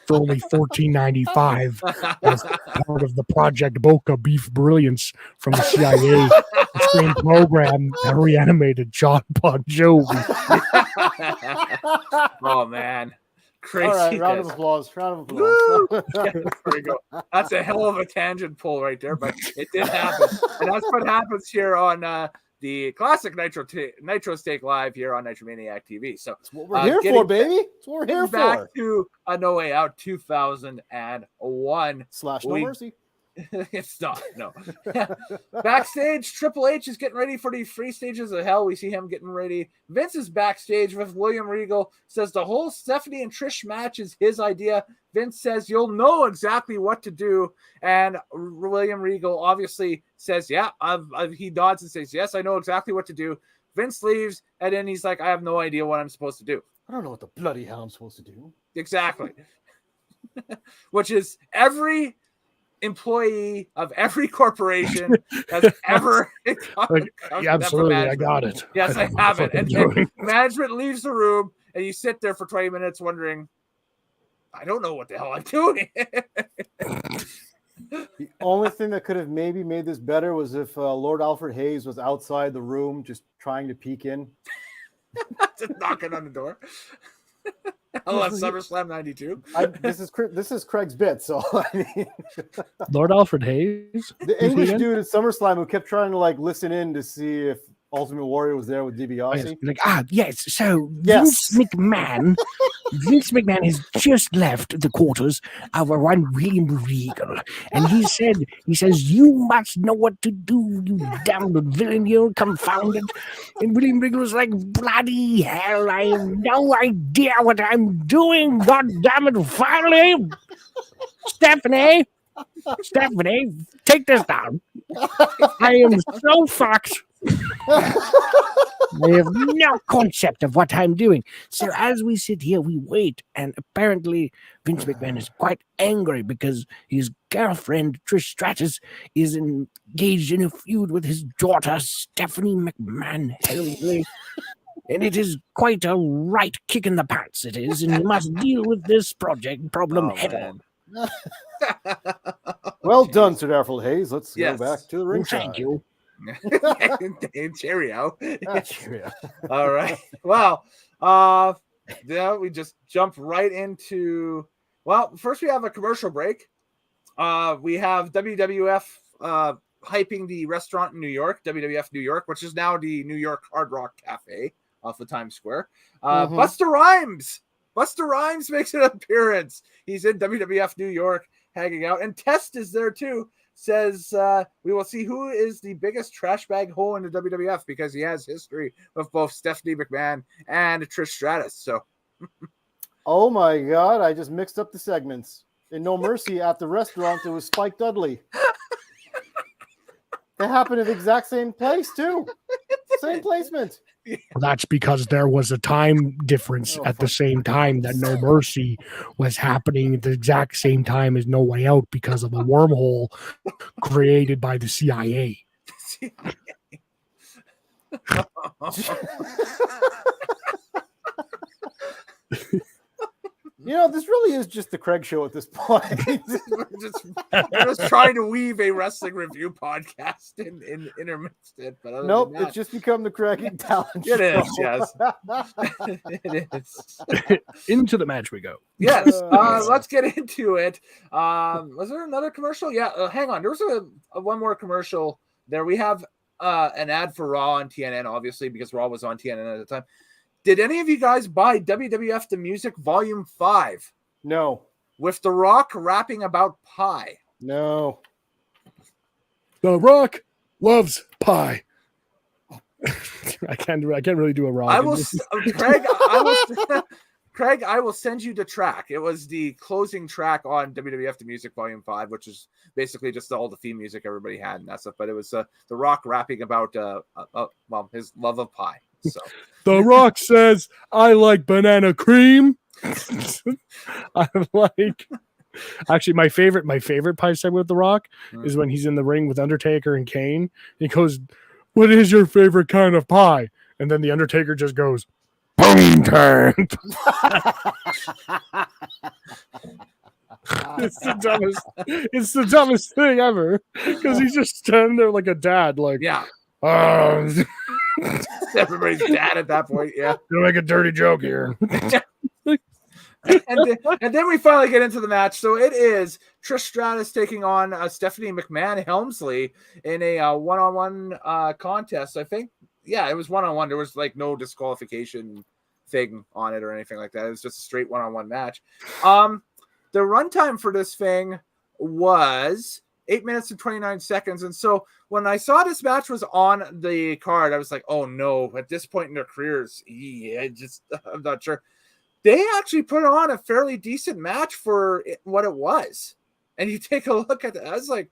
for only $14.95 as part of the Project Baaaack Beef Brilliance from the CIA. The same program that reanimated John Bon Jovi. Oh, man. Crazy. All right, round of applause. Yeah, there we go. That's a hell of a tangent pull right there, but it did happen. And that's what happens here on the classic Nitro Steak Live here on Nitromaniac TV. So that's what we're here for, baby. That's what we're here back for. To a No Way Out 2001 / No Mercy. It's not, no. Backstage, Triple H is getting ready for the Free Stages of Hell. We see him getting ready. Vince is backstage with William Regal. Says the whole Stephanie and Trish match is his idea. Vince says you'll know exactly what to do. And William Regal obviously says, yeah, he nods and says, yes, I know exactly what to do. Vince leaves, and then he's like, I have no idea what I'm supposed to do. I don't know what the bloody hell I'm supposed to do. Exactly. Which is every employee of every corporation has ever absolutely, I got it. Yes, I have it. And management leaves the room, and you sit there for 20 minutes wondering, I don't know what the hell I'm doing. The only thing that could have maybe made this better was if Lord Alfred Hayes was outside the room just trying to peek in. Just knocking on the door. Oh, that's SummerSlam 92. This is Craig's bit, so I mean, Lord Alfred Hayes, the English dude at SummerSlam who kept trying to listen in to see if Ultimate Warrior was there with DiBiase. Yes. So Vince McMahon has just left the quarters of one William Regal, and he says, you must know what to do, you damned villain, you confounded. And William Regal was like, bloody hell, I have no idea what I'm doing. God damn it! Finally, Stephanie, Stephanie, take this down. I am so fucked. I have no concept of what I'm doing. So as we sit here, we wait, and apparently Vince McMahon is quite angry because his girlfriend Trish Stratus is engaged in a feud with his daughter Stephanie McMahon Helmsley. And it is quite a right kick in the pants, it is, and you must deal with this problem head on. Well done, Sir Darrell Hayes. Let's go back to the ring. Thank you. Cheerio. Cheerio. All right. Well, we just jumped right into. Well, first we have a commercial break. We have WWF hyping the restaurant in New York, WWF New York, which is now the New York Hard Rock Cafe off of Times Square. Busta Rhymes makes an appearance. He's in WWF New York hanging out, and Test is there too. Says we will see who is the biggest trash bag hole in the WWF because he has history with both Stephanie McMahon and Trish Stratus. So, oh my God, I just mixed up the segments. In No Mercy at the restaurant, it was Spike Dudley. That happened at the exact same place too. Same placement. Well, that's because there was a time difference at the same time that No Mercy was happening at the exact same time as No Way Out because of a wormhole created by the CIA. You know, this really is just the Craig show at this point. we're just trying to weave a wrestling review podcast in intermixed it. But nope, it's just become the Craig and Talent show. It is, yes. It is. Into the match we go. Yes, let's get into it. Was there another commercial? Yeah, hang on. There was a one more commercial there. We have an ad for Raw on TNN, obviously, because Raw was on TNN at the time. Did any of you guys buy WWF The Music Volume 5? No. With The Rock rapping about pie? No. The Rock loves pie. I can't really do a Rock. Craig, I will send you the track. It was the closing track on WWF The Music Volume 5, which is basically just all the theme music everybody had and that stuff. But it was The Rock rapping about his love of pie. So The Rock says, "I like banana cream." I like. Actually, my favorite pie segment with The Rock is when he's in the ring with Undertaker and Kane. He goes, "What is your favorite kind of pie?" And then the Undertaker just goes, "Ponytail." It's the dumbest thing ever because he's just standing there like a dad, like, yeah. Everybody's dad at that point. Yeah, gonna make a dirty joke here. and then we finally get into the match. So it is Trish Stratus taking on Stephanie McMahon Helmsley in a one-on-one contest. I think, yeah, it was one-on-one. There was like no disqualification thing on it or anything like that. It was just a straight one-on-one match. The runtime for this thing was 8 minutes and 29 seconds. And so when I saw this match was on the card, I was like, oh no, at this point in their careers, I'm not sure. They actually put on a fairly decent match for what it was. And you take a look at it, I was like,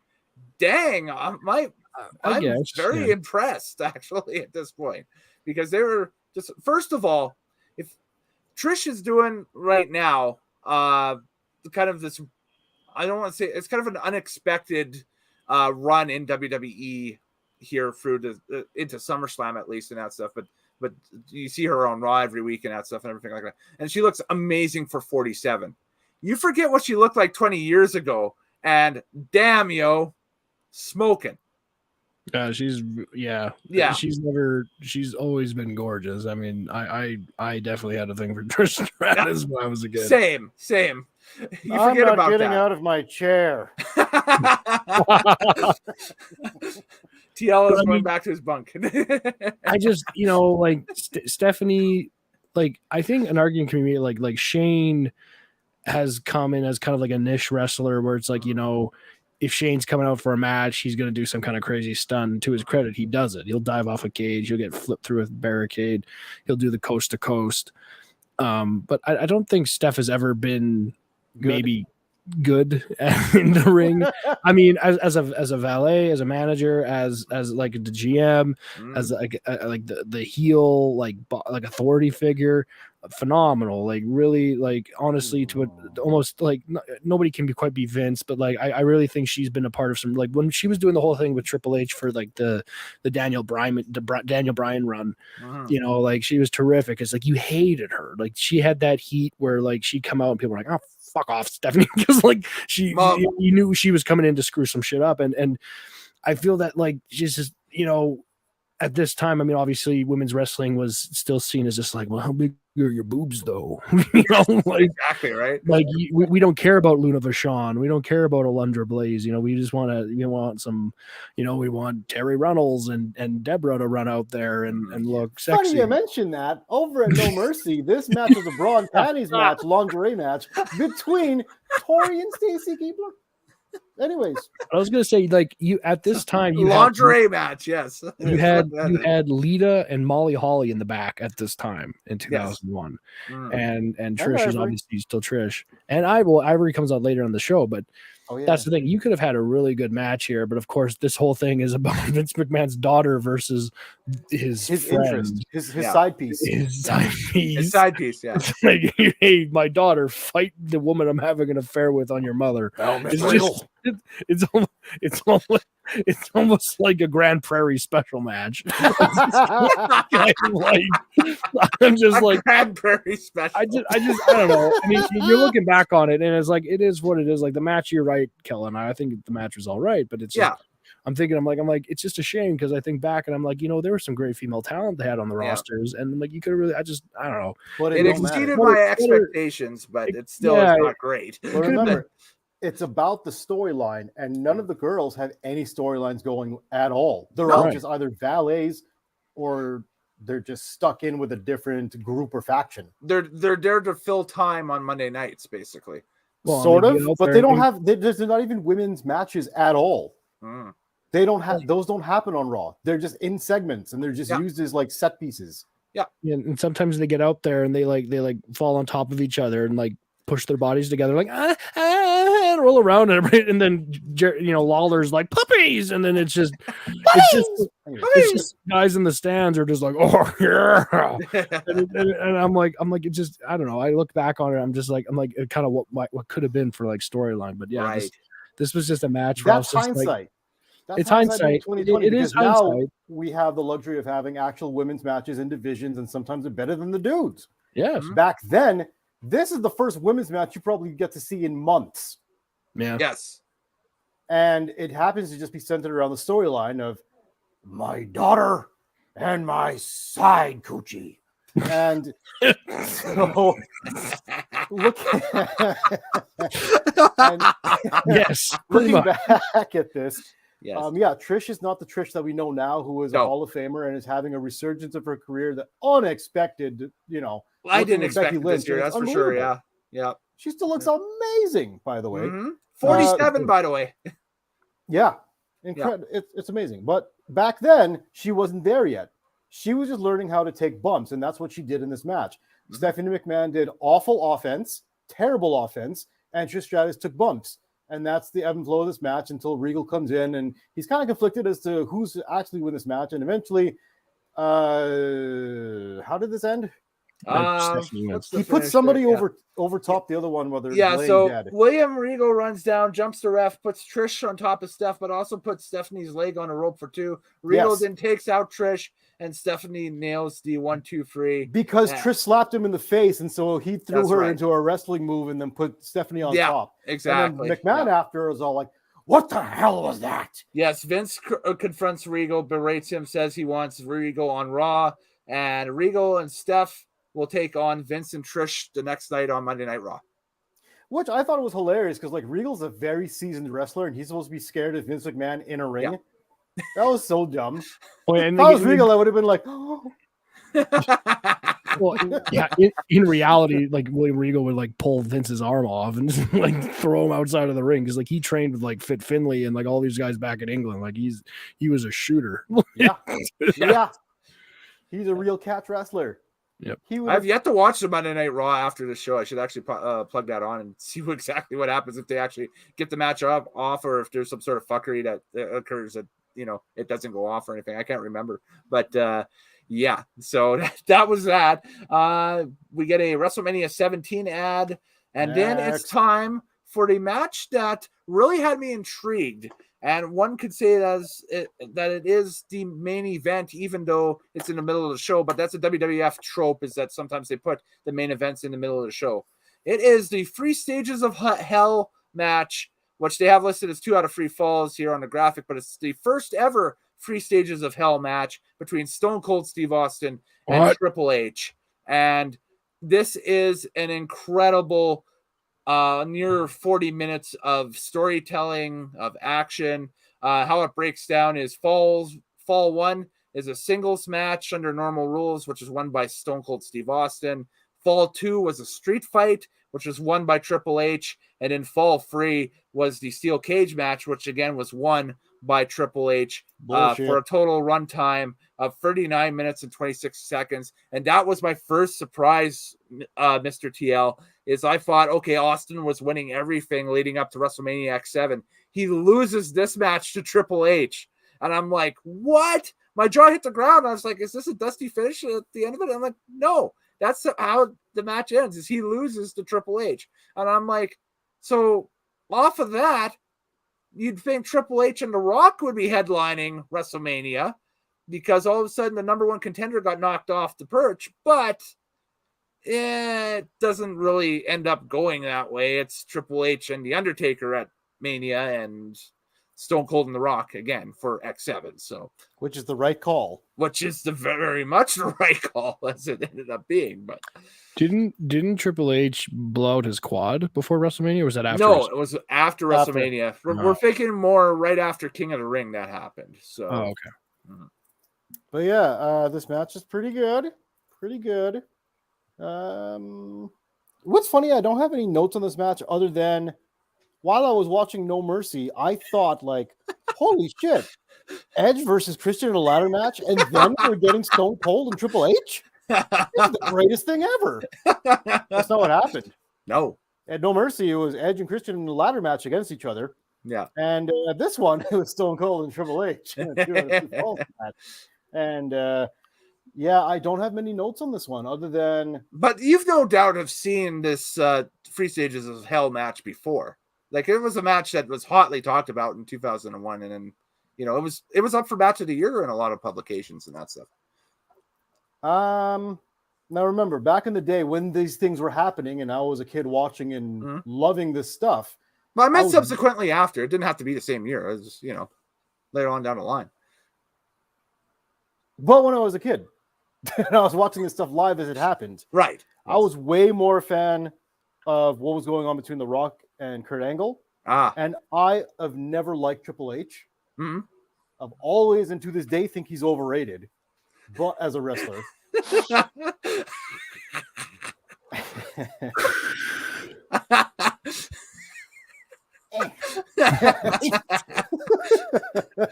dang, I'm very impressed actually at this point, because they were just, first of all, if Trish is doing right now, kind of this, I don't want to say, it's kind of an unexpected run in WWE here through into SummerSlam at least and that stuff, but you see her on Raw every week and that stuff and everything like that, and she looks amazing for 47. You forget what she looked like 20 years ago, and damn, smoking. She's always been gorgeous. I mean, I definitely had a thing for Trish Stratus when I was a kid. Same. You I'm forget not about getting that. out of my chair. TL is going back to his bunk. I just, like Stephanie, like I think an argument can be made, like Shane has come in as kind of like a niche wrestler where it's like, if Shane's coming out for a match, he's going to do some kind of crazy stunt. To his credit, he does it. He'll dive off a cage. He'll get flipped through a barricade. He'll do the coast to coast. But I don't think Steph has ever been maybe good in the ring. I mean, as a valet, as a manager, as like the GM, as like the heel, like authority figure, phenomenal. Like really, like honestly, to almost like nobody can quite be Vince, but like I really think she's been a part of some, like when she was doing the whole thing with Triple H for like the Daniel Bryan run, you know, like she was terrific. It's like you hated her, like she had that heat where like she'd come out and people were like, oh, fuck off, Stephanie, because like you knew she was coming in to screw some shit up, and I feel that like she's just, you know, at this time, I mean, obviously women's wrestling was still seen as just like, well, how big are your boobs though? You know, like exactly right. Like we don't care about Luna Vachon, we don't care about Alundra Blaze, you know, we just want some, you know, we want Terry Runnels and Deborah to run out there and look sexy. Funny you mentioned that. Over at No Mercy, this match was a bra and panties match, lingerie match between Tori and Stacy Keibler. Anyways, I was gonna say, like, you at this time, you lingerie match, yes, you had Lita and Molly Holly in the back at this time in 2001, and Trish is obviously still Trish, and Ivory comes out later on the show, but that's the thing, you could have had a really good match here, but of course this whole thing is about Vince McMahon's daughter versus his friend, interest, his side piece, his side piece, yeah. Like, hey, my daughter, fight the woman I'm having an affair with on your mother. It's almost like a Grand Prairie special match. I'm just like Grand Prairie special. I don't know. I mean, you're looking back on it, and it's like it is what it is. Like the match, you're right, Kellen. I think the match was all right, but it's I'm thinking, I'm like, it's just a shame because I think back and I'm like, you know, there was some great female talent they had on the rosters, and like you could really, I don't know. But it exceeded my expectations, but it's still not great. Well, remember, it's about the storyline, and none of the girls have any storylines going at all. They're all just either valets or they're just stuck in with a different group or faction. They're there to fill time on Monday nights, basically. Well, sort of, but they don't have. There's not even women's matches at all. They don't have, those don't happen on Raw. They're just in segments and they're just used as like set pieces. Yeah. And sometimes they get out there and they fall on top of each other and like push their bodies together, like and roll around and then you know, Lawler's like puppies, and then it's just guys in the stands are just like, oh yeah, and I'm like it just, I don't know. I look back on it, I'm like kind of what could have been for like storyline, but this was just a match. That's hindsight. Like, it's hindsight. 2020, it is hindsight. Now we have the luxury of having actual women's matches in divisions, and sometimes they're better than the dudes. Yes. Back then, this is the first women's match you probably get to see in months. Yeah. Yes. And it happens to just be centered around the storyline of my daughter and my side coochie. And so look looking back at this. Yes. Trish is not the Trish that we know now, who is a Hall of Famer and is having a resurgence of her career that unexpected, you know. Well, I didn't expect it this year, that's for sure. Yeah. She still looks amazing, by the way. 47, by the way. Yeah. Incredible. It's amazing. But back then, she wasn't there yet. She was just learning how to take bumps, and that's what she did in this match. Stephanie McMahon did awful offense, terrible offense, and Trish Stratus took bumps. And that's the ebb and flow of this match until Regal comes in, and he's kind of conflicted as to who's actually win this match. And eventually, how did this end? He put somebody over top the other one, whether so dead. William Regal runs down, jumps the ref, puts Trish on top of Steph, but also puts Stephanie's leg on a rope for 2. Regal then takes out Trish, and Stephanie nails the 1-2-3 because Trish slapped him in the face, and so he threw her into a wrestling move and then put Stephanie on top. Exactly. And then McMahon after was all like, "What the hell was that?" Yes, Vince confronts Regal, berates him, says he wants Regal on Raw, and Regal and Steph will take on Vince and Trish the next night on Monday Night Raw. Which I thought was hilarious because like Regal's a very seasoned wrestler and he's supposed to be scared of Vince McMahon in a ring. That was so dumb. If I was Regal, I would have been like, oh. Well, in reality, like William Regal would like pull Vince's arm off and just, like throw him outside of the ring because like he trained with like Fit Finlay and like all these guys back in England. Like he was a shooter. Yeah. He's a real catch wrestler. Yep. I've yet to watch the Monday Night Raw after the show. I should actually plug that on and see exactly what happens if they actually get the match off, or if there's some sort of fuckery that occurs that it doesn't go off or anything. I can't remember, but yeah. So that was that. We get a WrestleMania 17 ad, and then it's time for the match that really had me intrigued. And one could say that it is the main event, even though it's in the middle of the show. But that's a WWF trope, is that sometimes they put the main events in the middle of the show. It is the 3 Stages of Hell match, which they have listed as 2 out of 3 falls here on the graphic. But it's the first ever 3 Stages of Hell match between Stone Cold Steve Austin and Triple H. And this is an incredible near 40 minutes of storytelling, of action. How it breaks down is Fall 1 is a singles match under normal rules, which was won by Stone Cold Steve Austin. Fall 2 was a street fight, which was won by Triple H. And then Fall 3 was the steel cage match, which again was won by Triple H for a total runtime of 39 minutes and 26 seconds. And that was my first surprise, Mr. TL, is I thought, okay, Austin was winning everything leading up to WrestleMania X7. He loses this match to Triple H. And I'm like, what? My jaw hit the ground. I was like, is this a dusty finish at the end of it? I'm like, no, that's how the match ends, is he loses to Triple H. And I'm like, so off of that, you'd think Triple H and The Rock would be headlining WrestleMania because all of a sudden the number 1 contender got knocked off the perch, but it doesn't really end up going that way. It's Triple H and The Undertaker at Mania and Stone Cold and The Rock again for X7. So, which is the right call. Which is very much the right call, as it ended up being. But didn't Triple H blow out his quad before WrestleMania? Or was that after? No, it was after WrestleMania. We're thinking more right after King of the Ring that happened. So, okay. Mm-hmm. But yeah, this match is pretty good. Pretty good. What's funny, I don't have any notes on this match other than while I was watching No Mercy, I thought, like, holy shit, Edge versus Christian in a ladder match, and then we're getting Stone Cold and Triple H? This is the greatest thing ever. That's not what happened. No. At No Mercy, it was Edge and Christian in a ladder match against each other. Yeah. And this one, it was Stone Cold and Triple H. And yeah, I don't have many notes on this one other than... But you've no doubt have seen this 3 Stages of Hell match before. Like, it was a match that was hotly talked about in 2001, and then it was up for match of the year in a lot of publications and that stuff. Now remember, back in the day when these things were happening, and I was a kid watching and loving this stuff. Well, I meant subsequently after. It didn't have to be the same year. It was later on down the line. But when I was a kid, and I was watching this stuff live as it happened. Right. I was way more a fan of what was going on between The Rock and Kurt Angle. And I have never liked Triple H. Mm-hmm. I've always, and to this day, think he's overrated, but as a wrestler.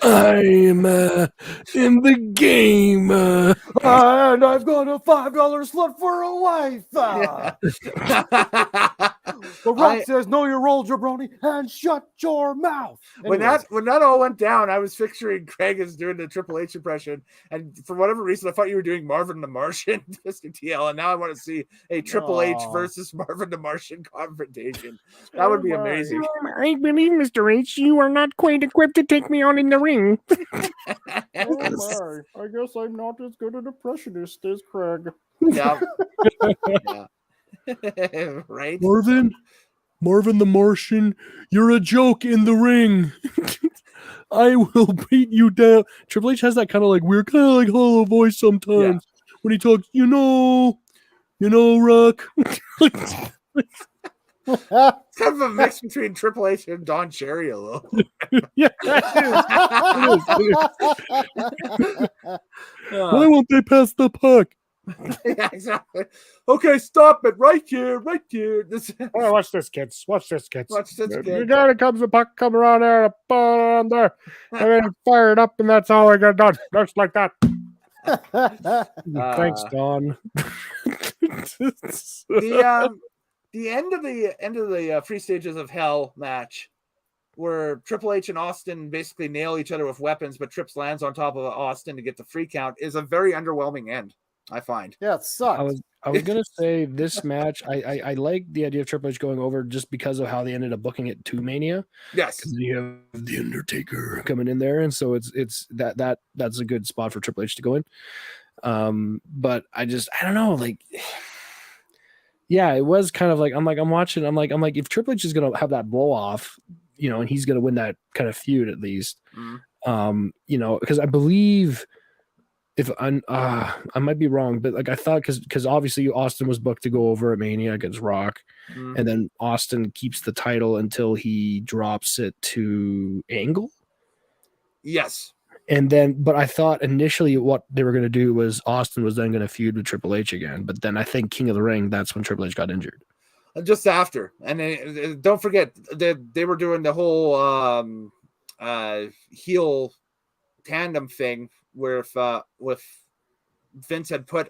I'm in the game. And I've got a $5 slot for a wife. The Rock says, know your role, jabroni, and shut your mouth. Anyways. When that all went down, I was picturing Craig as doing the Triple H impression. And for whatever reason, I thought you were doing Marvin the Martian, Mr. TL. And now I want to see a Triple H versus Marvin the Martian confrontation. That would be amazing. I believe, Mr. H, you are not quite equipped to take me on in the ring. Oh my. I guess I'm not as good an impressionist as Craig. Yeah. Yeah. Right? Marvin the Martian, you're a joke in the ring. I will beat you down. Triple H has that kind of like weird, kind of like hollow voice sometimes when he talks, you know, Rock. It's kind of a mix between Triple H and Don Cherry a little. Yeah. Why won't they pass the puck? Yeah, exactly. Okay, stop it right here. Oh, watch this, kids. Watch this, You gotta come the puck, come around there, on there, and then fire it up, and that's all I got done. Just like that. Thanks, Don. The end of the Free Stages of Hell match, where Triple H and Austin basically nail each other with weapons, but Trips lands on top of Austin to get the free count, is a very underwhelming end, I find. Yeah, it sucks. I was gonna say this match. I like the idea of Triple H going over just because of how they ended up booking it to Mania. Yes, because you have the Undertaker coming in there, and so it's that's a good spot for Triple H to go in. But I don't know, like. Yeah, it was kind of like I'm watching. I'm like if Triple H is gonna have that blow off, and he's gonna win that kind of feud at least. Because I believe if I might be wrong, but like I thought because obviously Austin was booked to go over at Mania against Rock, and then Austin keeps the title until he drops it to Angle. Yes. And then, but I thought initially what they were going to do was Austin was then going to feud with Triple H again. But then I think King of the Ring, that's when Triple H got injured. Just after. And then, don't forget that they were doing the whole heel tandem thing where with Vince had put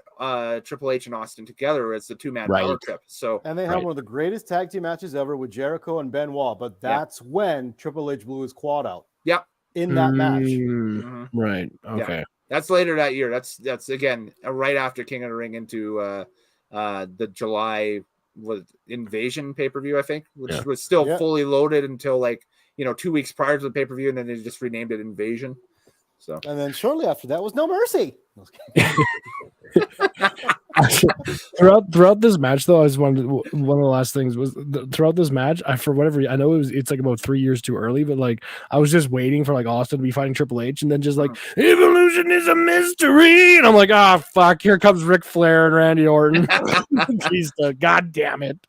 Triple H and Austin together as the two-man power trip. So, and they had one of the greatest tag team matches ever with Jericho and Benoit. But that's when Triple H blew his quad out. Yep. In that match. Right. Okay. Yeah. That's later that year. That's again right after King of the Ring into the July Invasion pay-per-view, I think, which was still fully loaded until 2 weeks prior to the pay-per-view, and then they just renamed it Invasion. So and then shortly after that was No Mercy. throughout this match, though, I was one of the last things was throughout this match. For whatever I know, it's like about 3 years too early, but like I was just waiting for like Austin to be fighting Triple H, and then just like Evolution is a mystery, and I'm like, fuck, here comes Ric Flair and Randy Orton. God damn it.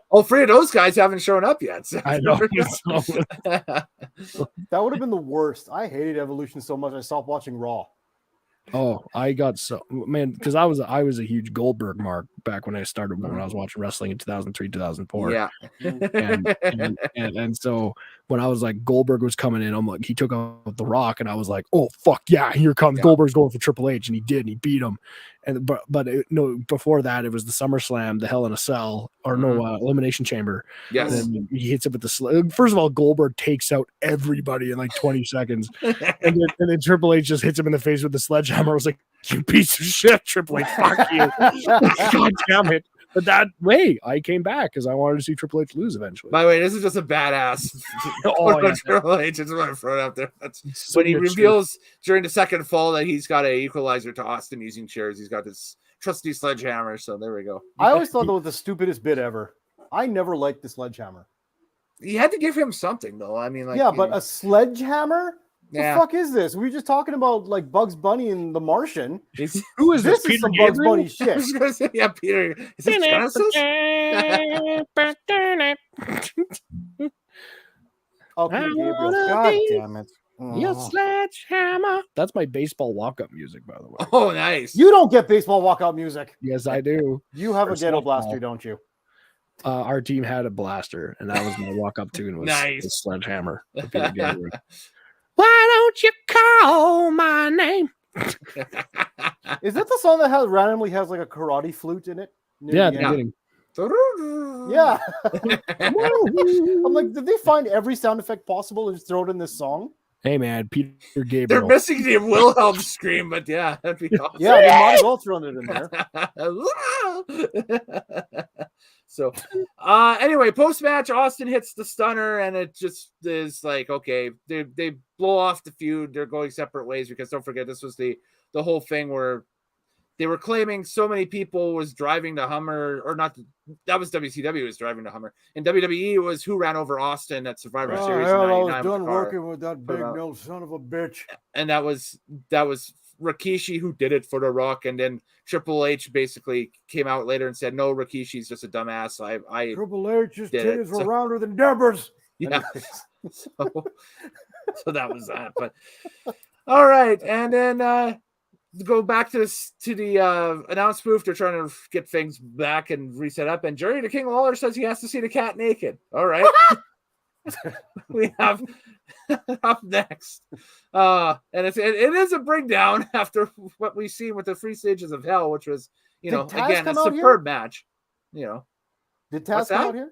All three of those guys haven't shown up yet. So. I know. That would have been the worst. I hated Evolution so much I stopped watching Raw. Oh, I got because I was a huge Goldberg mark back when I started when I was watching wrestling in 2003, 2004. Yeah. and so when I was like Goldberg was coming in, I'm like, he took out The Rock, and I was like, oh fuck yeah, here comes Goldberg's going for Triple H, and he did, and he beat him. And but before that it was the SummerSlam, the Hell in a Cell, or Elimination Chamber. Yes. And then he hits it with the first of all, Goldberg takes out everybody in like 20 seconds, and then Triple H just hits him in the face with the sledgehammer. I was like, you piece of shit, Triple H, fuck you. God damn it. But that way, I came back because I wanted to see Triple H lose eventually. By the way, this is just a badass. Triple H is what I throw it out there. That's when he reveals during the second fall that he's got an equalizer to Austin using chairs. He's got this trusty sledgehammer. So there we go. I always thought that was the stupidest bit ever. I never liked the sledgehammer. You had to give him something, though. I mean, a sledgehammer? The fuck is this? We were just talking about like Bugs Bunny and The Martian. Who is this? Peter Bugs Bunny shit. I was gonna say, Peter. Is this Genesis? Okay, Gabriel. God damn it. Your sledgehammer. That's my baseball walk-up music, by the way. Oh, nice. You don't get baseball walk-up music. Yes, I do. You have a ghetto blaster, don't you? Our team had a blaster, and that was my walk-up tune. Was the sledgehammer. Why don't you call my name? Is that the song that randomly has like a karate flute in it? Yeah. Yeah. I'm like, did they find every sound effect possible and just throw it in this song? Hey man, Peter Gabriel. They're missing the Wilhelm scream, but yeah, that'd be awesome. Yeah, they might as well throw it in there. So, anyway, post-match, Austin hits the stunner, and it just is like, okay, they blow off the feud. They're going separate ways because don't forget, this was the whole thing where they were claiming so many people was driving the Hummer, or not. That was WCW was driving the Hummer, and WWE was who ran over Austin at Survivor Series. I was done working with that big nose son of a bitch, and that was Rikishi who did it for The Rock, and then Triple H basically came out later and said, "No, Rikishi's just a dumbass. I Triple H's titties were rounder than Deborah's." Yeah, so that was that. But all right, and then go back to the announce booth. They're trying to get things back and reset up. And Jerry the King Lawler says he has to see the cat naked. All right. we have up next. And it is a bring down after what we've seen with the 3 stages of hell, which was, again, a superb match. Did Taz come out here?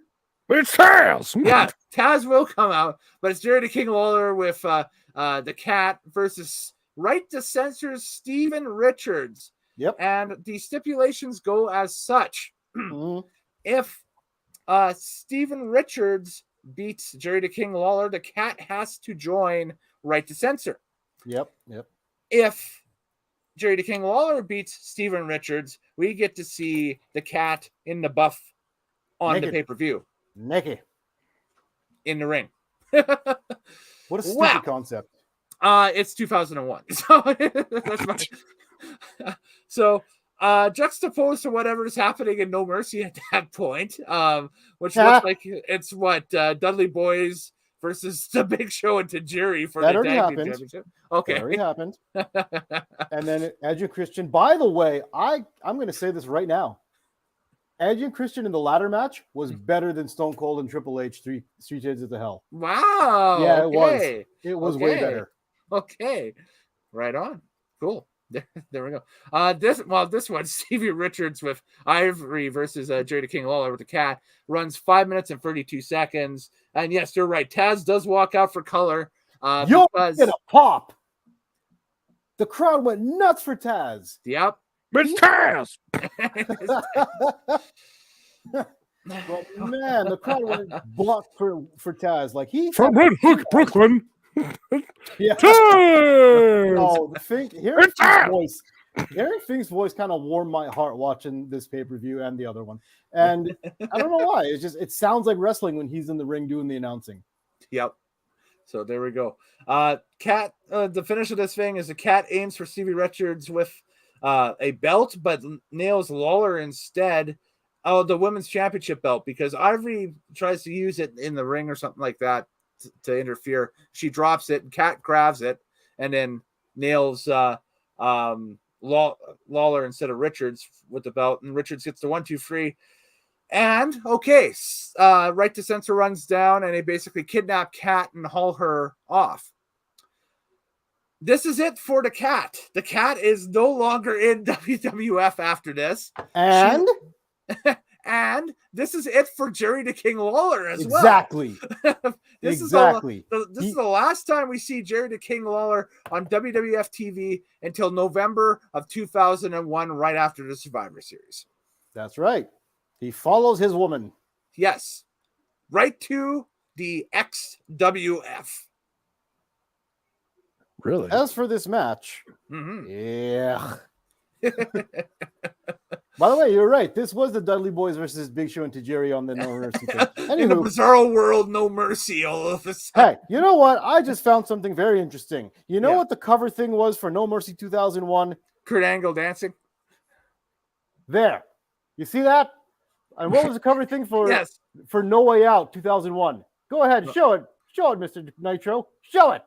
It's Taz. Yeah, Taz will come out, but it's Jerry the King Lawler with the Cat versus Right to Censor's Steven Richards. Yep. And the stipulations go as such. If Steven Richards beats Jerry the King Lawler, the Cat has to join Right to Censor. Yep. If Jerry the King Lawler beats Steven Richards, we get to see the Cat in the buff on the pay-per-view. Naked. In the ring. What a stupid concept. It's 2001. So that's my... So juxtaposed to whatever is happening in No Mercy at that point, which looks like it's Dudley Boys versus the Big Show and Tajiri for that the already tag team happened. championship. Okay, that already happened. And then Edge and Christian. By the way, I'm going to say this right now. Edge and Christian in the ladder match was better than Stone Cold and Triple H three Shades of the Hell. Wow. Yeah, okay. It was way better. Okay, right on. Cool. There we go. This one, Stevie Richards with Ivory versus Jerry the King Lawler with the Cat runs 5 minutes and 32 seconds. And yes, you're right. Taz does walk out for color. Because get a pop. The crowd went nuts for Taz. Yep. It's Taz. But man, the crowd went blocked for Taz. Like from Red Hook, Brooklyn. Yeah. Taz! No, hearing Fink's voice kind of warmed my heart watching this pay-per-view and the other one. And I don't know why. It sounds like wrestling when he's in the ring doing the announcing. Yep. So there we go. Cat, the finish of this thing is the Cat aims for Stevie Richards with a belt, but nails Lawler instead. The women's championship belt, because Ivory tries to use it in the ring or something like that to interfere. She drops it, and Cat grabs it, and then nails Lawler instead of Richards with the belt, and Richards gets the 1-2-3. And Right to Censor runs down, and they basically kidnap Cat and haul her off. This is it for the Cat. The Cat is no longer in WWF after this. And this is it for Jerry the King Lawler as well. Exactly. This is the last time we see Jerry the King Lawler on WWF TV until November of 2001, right after the Survivor Series. That's right. He follows his woman. Yes. Right to the XWF. Really? As for this match, yeah. By the way, you're right. This was the Dudley Boys versus Big Show and Tajiri on the No Mercy thing. In the bizarro world, No Mercy all of a sudden. Hey, you know what? I just found something very interesting. You know what the cover thing was for No Mercy 2001? Kurt Angle dancing. There. You see that? And what was the cover thing for for No Way Out 2001? Go ahead, show it. Show it, Mr. Nitro. Show it.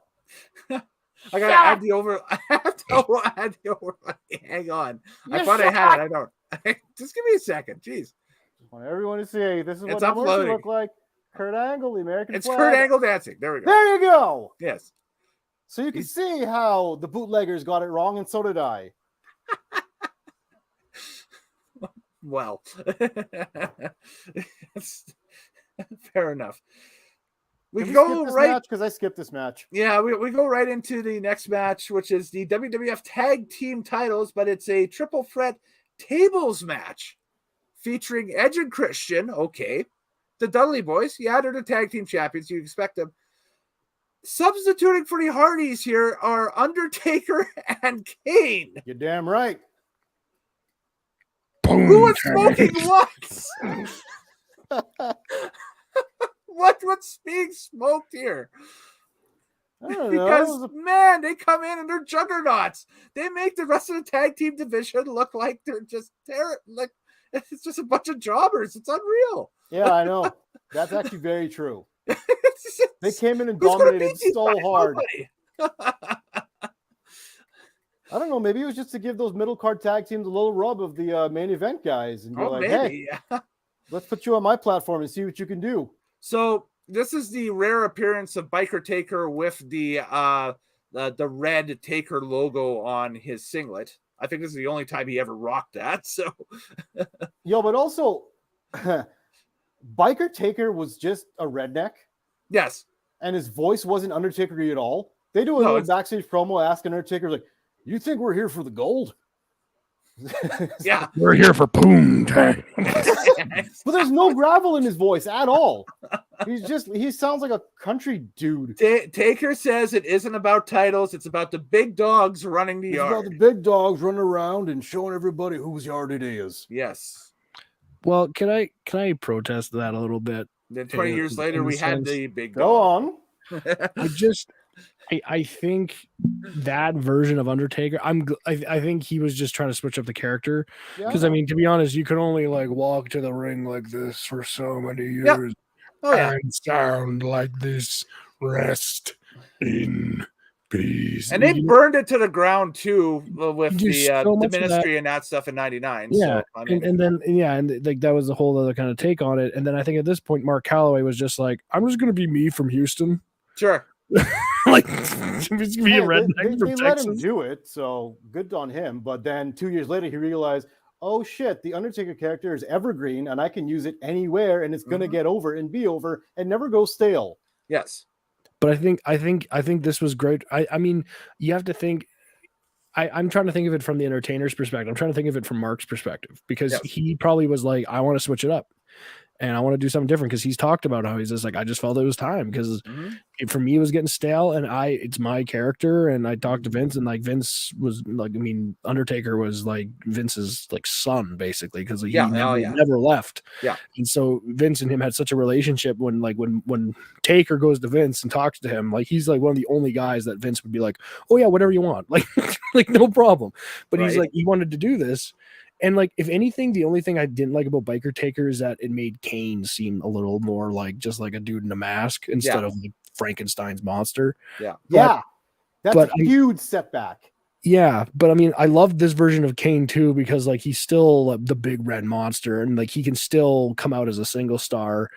I gotta add the over. I have to add the over. Hang on. I thought I had it. I don't. Just give me a second. Jeez. I want everyone to see. This is what No Mercy look like. Kurt Angle, the American flag. Kurt Angle dancing. There we go. There you go. Yes. So you can see how the bootleggers got it wrong, and so did I. Well, fair enough. We go right because I skipped this match. Yeah, we go right into the next match, which is the WWF Tag Team titles, but it's a triple threat tables match featuring Edge and Christian. Okay, the Dudley Boys. Yeah, they're the tag team champions. You expect them. Substituting for the Hardys here are Undertaker and Kane. You're damn right. Who is smoking what? What's being smoked here? I don't know. Because man, they come in and they're juggernauts. They make the rest of the tag team division look like they're just like it's just a bunch of jobbers. It's unreal. Yeah, I know. That's actually very true. They came in and dominated so hard. I don't know. Maybe it was just to give those middle card tag teams a little rub of the main event guys and be hey, let's put you on my platform and see what you can do. So this is the rare appearance of Biker Taker with the red Taker logo on his singlet. I think this is the only time he ever rocked that. So, but also, Biker Taker was just a redneck. Yes, and his voice wasn't Undertaker at all. They do a little backstage promo asking Undertaker, like, "You think we're here for the gold?" Yeah, we're here for boom time. But there's no gravel in his voice at all. He sounds like a country dude. Taker says it isn't about titles, it's about the big dogs running the yard. It's about the big dogs running around and showing everybody whose yard it is. Yes. Well, can I protest that a little bit? Then 20 years later, we had the big dog. Go on. I think that version of Undertaker, I think he was just trying to switch up the character. Because I mean, to be honest, you could only like walk to the ring like this for so many years and sound like this. Rest in peace. And they burned it to the ground too with the ministry and that stuff in '99. Yeah, so, I mean, and then like that was the whole other kind of take on it. And then I think at this point, Mark Calloway was just like, "I'm just gonna be me from Houston." Sure. Like just be a redneck from Texas. Let him do it, so good on him. But then 2 years later, he realized, oh shit, the Undertaker character is evergreen, and I can use it anywhere, and it's gonna get over and be over and never go stale. Yes. But I think this was great. I mean, you have to think. I'm trying to think of it from the entertainer's perspective. I'm trying to think of it from Mark's perspective because he probably was like, I want to switch it up. And I want to do something different because he's talked about how he's just like, I just felt it was time because for me it was getting stale and it's my character. And I talked to Vince and like Vince was like, I mean, Undertaker was like Vince's like son basically because he never left. Yeah. And so Vince and him had such a relationship when Taker goes to Vince and talks to him, like he's like one of the only guys that Vince would be like, oh yeah, whatever you want. Like, like no problem. But he's like, he wanted to do this. And like, if anything, the only thing I didn't like about Biker Taker is that it made Kane seem a little more like just like a dude in a mask instead of like Frankenstein's monster. Yeah. That's a huge setback. Yeah. But I mean, I love this version of Kane too, because like he's still the big red monster and like he can still come out as a single star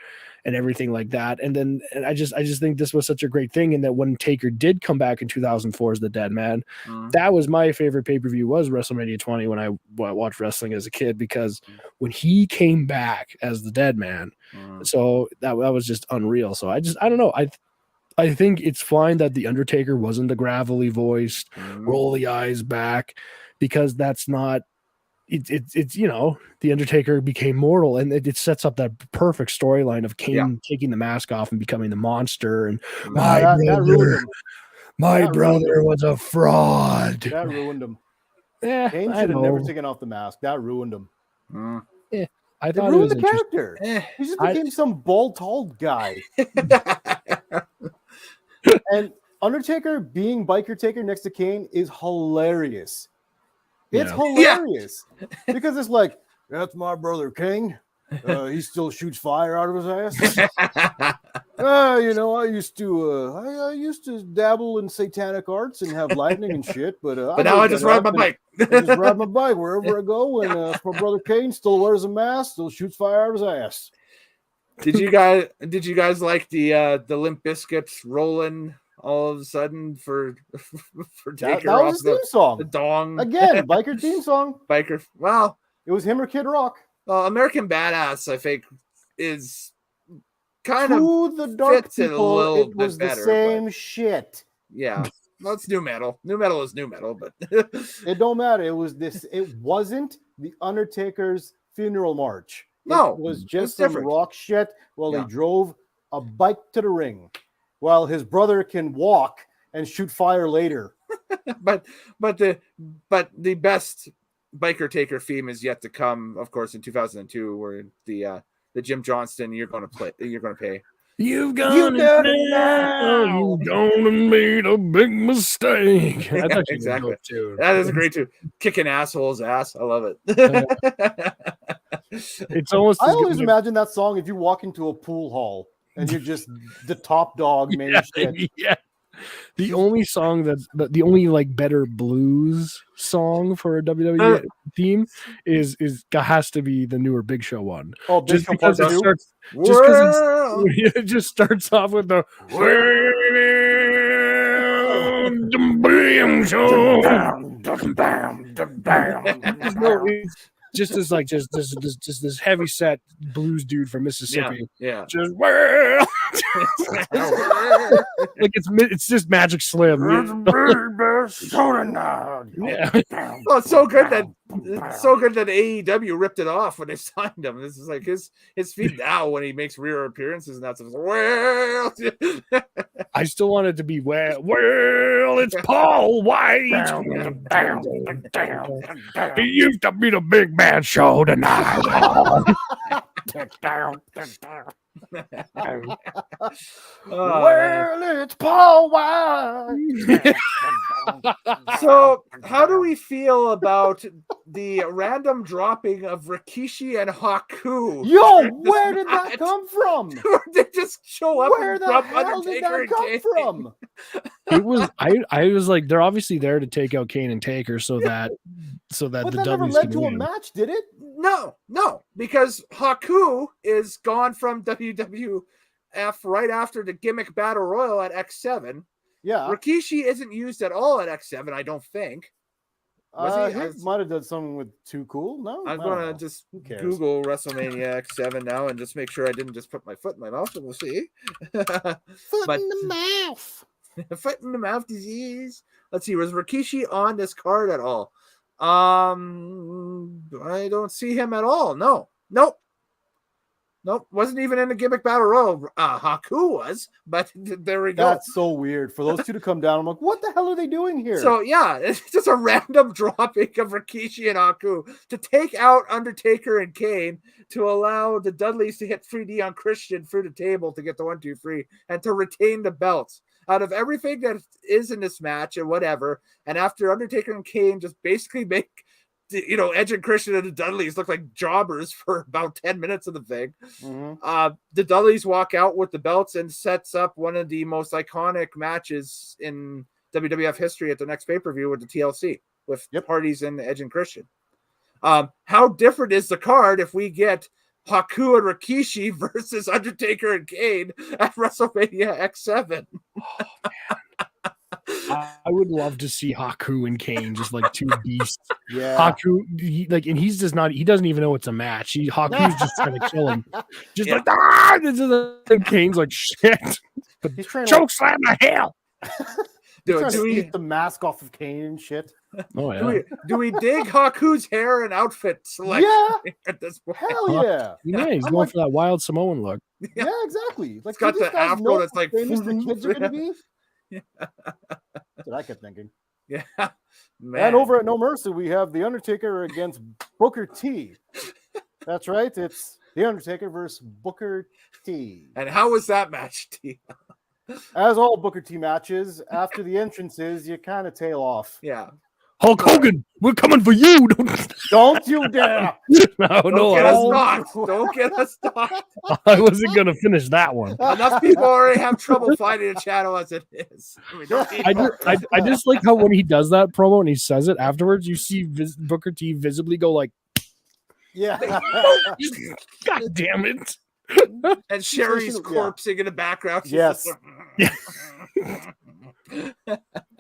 and everything like that. And I just think this was such a great thing. And that when Taker did come back in 2004 as the Dead Man, that was my favorite pay-per-view was WrestleMania 20 when I watched wrestling as a kid, because when he came back as the Dead Man, so that was just unreal. So I don't know. I think it's fine that the Undertaker wasn't the gravelly voiced, roll the eyes back, because that's not, it's you know, the Undertaker became mortal, and it sets up that perfect storyline of Kane taking the mask off and becoming the monster. And my brother was a fraud. That ruined him. Yeah, Kane should have never taken off the mask. That ruined him. Yeah, I thought it ruined the character. He just became some bald, tall guy. And Undertaker being Biker Taker next to Kane is hilarious. It's hilarious because it's like, that's my brother Kane. He still shoots fire out of his ass. You know, I used to dabble in satanic arts and have lightning and shit, but now I just ride my bike. I just ride my bike wherever I go, and my brother Kane still wears a mask, still shoots fire out of his ass. Did you guys like the Limp Bizkit rolling all of a sudden for Taker? That was his theme song. The dong again, biker theme song. Biker. Well, it was him or Kid Rock. American Badass, I think, is kind of the dark people. It was the same shit. Yeah, well, it's new metal. New metal is new metal, but it don't matter. It was this. It wasn't the Undertaker's funeral march. No, it was just some rock shit while he drove a bike to the ring, while his brother can walk and shoot fire later. but the best Biker Taker theme is yet to come, of course, in 2002, where the Jim Johnston, you're going to pay. You've gone now. You're gonna make a big mistake. Exactly. That is a great tune. Kicking assholes' ass. I love it. It's almost. I always imagine that song if you walk into a pool hall and you're just the top dog, main shit. Yeah. The only song that's the only like better blues song for a WWE theme has to be the newer Big Show one. Oh, Big Show Part 2? It just starts off with the just as like just this heavy set blues dude from Mississippi. Yeah. Just like it's just Magic Slim. Yeah. Well, it's so good that AEW ripped it off when they signed him. This is like his feed now when he makes rear appearances and that's well. I still want it to be well, it's Paul White. He used to be the big man show tonight. Well, it's Paul White. So, how do we feel about the random dropping of Rikishi and Haku? Yo, where did that come from? They just show up. Where the hell did that come from? It was I was like, they're obviously there to take out Kane and Taker so that But the that never Dudleys led can to a win. match, did it? No, because Haku is gone from WWF right after the gimmick battle royal at X7. Yeah. Rikishi isn't used at all at X7, I don't think. He might have done something with Too Cool. No, I'm going to just Google WrestleMania X7 now and just make sure I didn't just put my foot in my mouth, and we'll see. Foot in the mouth. Foot in the mouth disease. Let's see. Was Rikishi on this card at all? I don't see him at all. Nope. Wasn't even in the gimmick battle royal. Haku was, but there we go. That's so weird for those two to come down. I'm like, what the hell are they doing here? So yeah, it's just a random dropping of Rikishi and Haku to take out Undertaker and Kane to allow the Dudleys to hit 3D on Christian through the table to get the 1-2-3 and to retain the belts. Out of everything that is in this match and whatever, and after Undertaker and Kane just basically make Edge and Christian and the Dudleys look like jobbers for about 10 minutes of the thing. Mm-hmm. The Dudleys walk out with the belts and sets up one of the most iconic matches in WWF history at the next pay-per-view with the TLC with Hardys and Edge and Christian. How different is the card if we get Haku and Rikishi versus Undertaker and Kane at WrestleMania X7? Oh, man. I would love to see Haku and Kane just like two beasts. Yeah. Haku, he doesn't even know it's a match. Haku's just trying to kill him. Just like, and Kane's like, shit. But he's trying choke slam the hell. Do we get the mask off of Kane and shit? Oh yeah. Do we dig Haku's hair and outfit selection at this point? Hell yeah. Yeah, he's going for that wild Samoan look. Yeah, exactly. Like, it's got the afro that's like famous the kids are gonna be. Yeah. That's what I kept thinking. Yeah. Man. And over at No Mercy, we have The Undertaker against Booker T. That's right. It's The Undertaker versus Booker T. And how was that match, T? As all Booker T matches, after the entrances, you kind of tail off. Yeah. Hulk Hogan, we're coming for you. Don't you dare. Don't get us stopped. I wasn't going to finish that one. Enough people already have trouble finding a channel as it is. I just like how when he does that promo and he says it afterwards, you see Booker T visibly go like, yeah. God damn it. And Sherry's corpsing in the background. Yes.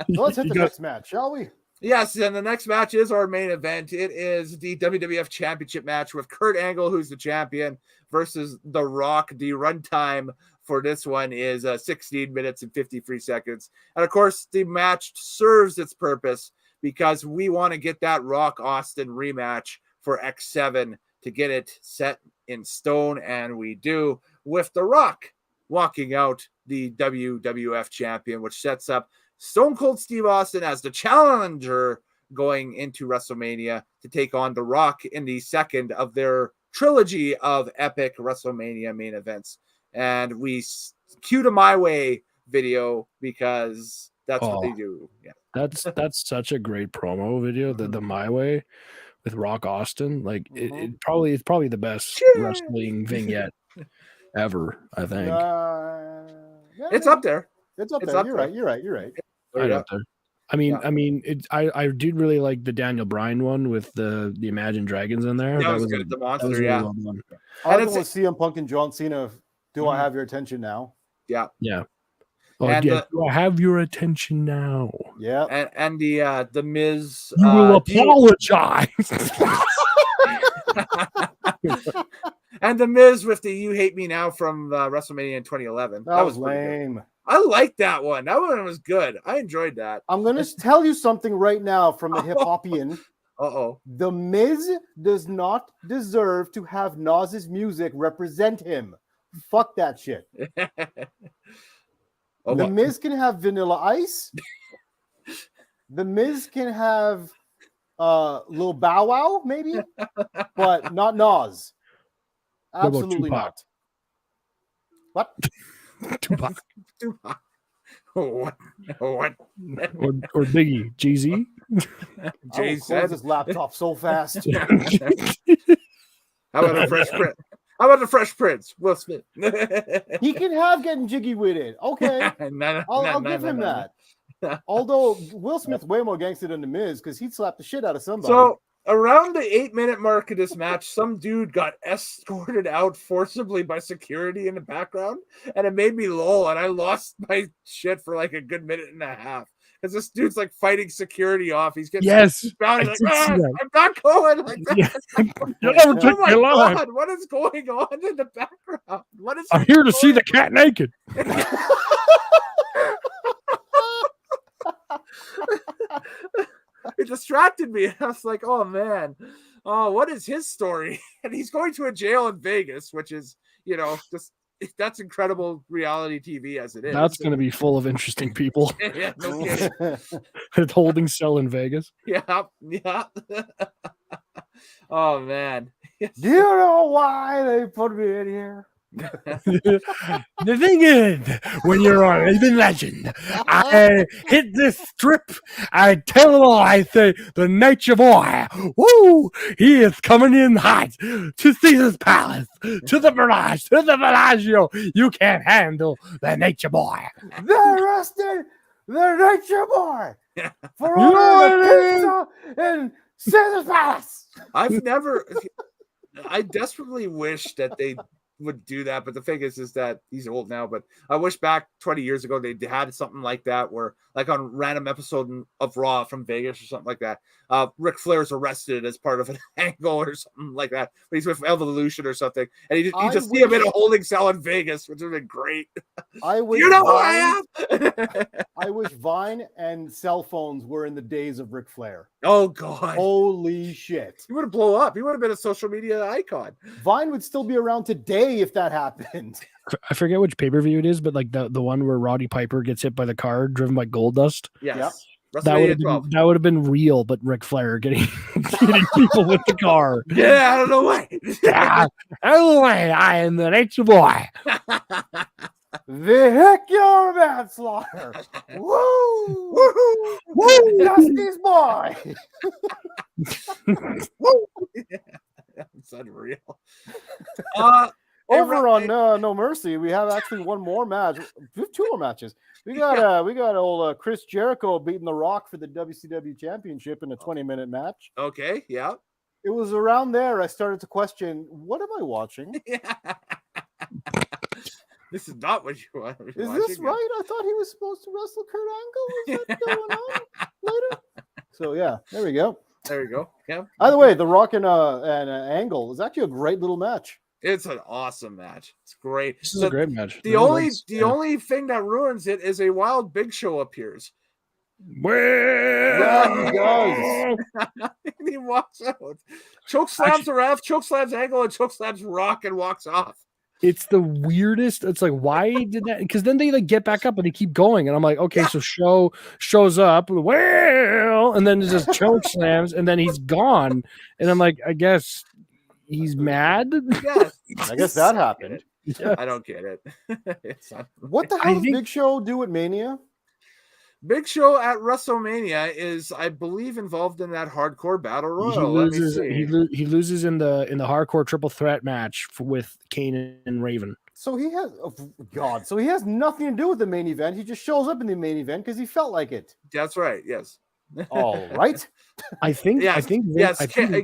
Let's hit the next match, shall we? Yes, and the next match is our main event. It is the WWF Championship match with Kurt Angle, who's the champion, versus The Rock. The runtime for this one is 16 minutes and 53 seconds. And of course, the match serves its purpose because we want to get that Rock Austin rematch for X7 to get it set in stone, and we do, with The Rock walking out the WWF champion, which sets up Stone Cold Steve Austin as the challenger going into WrestleMania to take on The Rock in the second of their trilogy of epic WrestleMania main events. And we cue to My Way video because that's what they do. Yeah, that's such a great promo video. The My Way with Rock Austin, like it's probably the best wrestling vignette ever. I think it's up there. It's up there. You're right. Right up there. I mean, I did really like the Daniel Bryan one with the Imagine Dragons in there. That was good. The monster, really well done. I want to see CM Punk and John Cena. Do I have your attention now? Yeah. Oh, do I have your attention now? Yeah. And the Miz. You will apologize. And the Miz with the "You Hate Me Now" from WrestleMania in 2011. That was lame. Good. I liked that one. That one was good. I enjoyed that. I'm going to tell you something right now from a hip-hopian. The Miz does not deserve to have Nas's music represent him. Fuck that shit. The Miz can have Vanilla Ice. The Miz can have Lil Bow Wow, maybe, but not Nas. Absolutely not. What? Tupac. What? Or Biggie, Jay-Z. Jay close his laptop so fast. How about a Fresh Prince? How about the Fresh Prince? Will Smith. He can have Getting Jiggy with it. Okay, I'll give him that. Although Will Smith's way more gangster than the Miz because he'd slap the shit out of somebody. So around the 8-minute mark of this match, some dude got escorted out forcibly by security in the background, and it made me lol, and I lost my shit for like a good minute and a half. Because this dude's like fighting security off. He's getting bound. He's like, I'm not going like that. Oh my God, what is going on in the background? I'm here to see the cat naked. It distracted me. I was like, oh man, what is his story? And he's going to a jail in Vegas, which is, just that's incredible reality TV as it is. That's going to be full of interesting people. Yeah, no kidding. Holding cell in Vegas. Yeah. Oh man. Do you know why they put me in here? The thing is, when you're a living legend, I hit this strip, I tell them all, I say, the nature boy, woo, he is coming in hot to Caesar's Palace, to the Mirage, to the Bellagio. You can't handle the nature boy. They arrested the nature boy for ordering pizza in Caesar's Palace. I desperately wish that they would do that, but the thing is that he's old now, but I wish back 20 years ago they had something like that where, like on a random episode of Raw from Vegas or something like that, Ric Flair's arrested as part of an angle or something like that, but he's with Evolution or something, and you just see him in a holding cell in Vegas, which would have been great. I wish who I am? I wish Vine and cell phones were in the days of Ric Flair. Oh God. Holy shit. He would have blown up. He would have been a social media icon. Vine would still be around today if that happened. I forget which pay-per-view it is, but like the one where Roddy Piper gets hit by the car driven by Goldust. Yes. Yep. That would have been real, but Ric Flair getting people with the car. Get out of the way. Out of the way. I am the nature boy. Vehicular manslaughter. Woo! Woo! Woo! Dusty's boy. Woo! That's unreal. Over on No Mercy, we have actually one more match. We have two more matches. We got old Chris Jericho beating The Rock for the WCW Championship in a 20-minute match. Okay, yeah. It was around there I started to question, what am I watching? This is not what you want. Is this right? I thought he was supposed to wrestle Kurt Angle. Is that going on later? So yeah, there we go. There you go. Yeah. By the way, The Rock and Angle is actually a great little match. It's an awesome match. It's great. This is a great match. The only thing that ruins it is a wild Big Show appears. Well, yeah, he does. And he walks out. Choke slams the ref, choke slams Angle, and choke slams Rock and walks off. It's the weirdest. It's like, why did that? Because then they like get back up and they keep going, and I'm like, okay, so shows up, well, and then it just choke slams, and then he's gone, and I'm like, I guess he's mad. Yes, I guess that happened. Yeah. I don't get it. What the hell does Big Show do at Mania? Big Show at WrestleMania is, I believe, involved in that hardcore battle royal. He loses in the hardcore triple threat match with Kane and Raven. So he has So he has nothing to do with the main event. He just shows up in the main event because he felt like it. That's right. Yes. All right. I think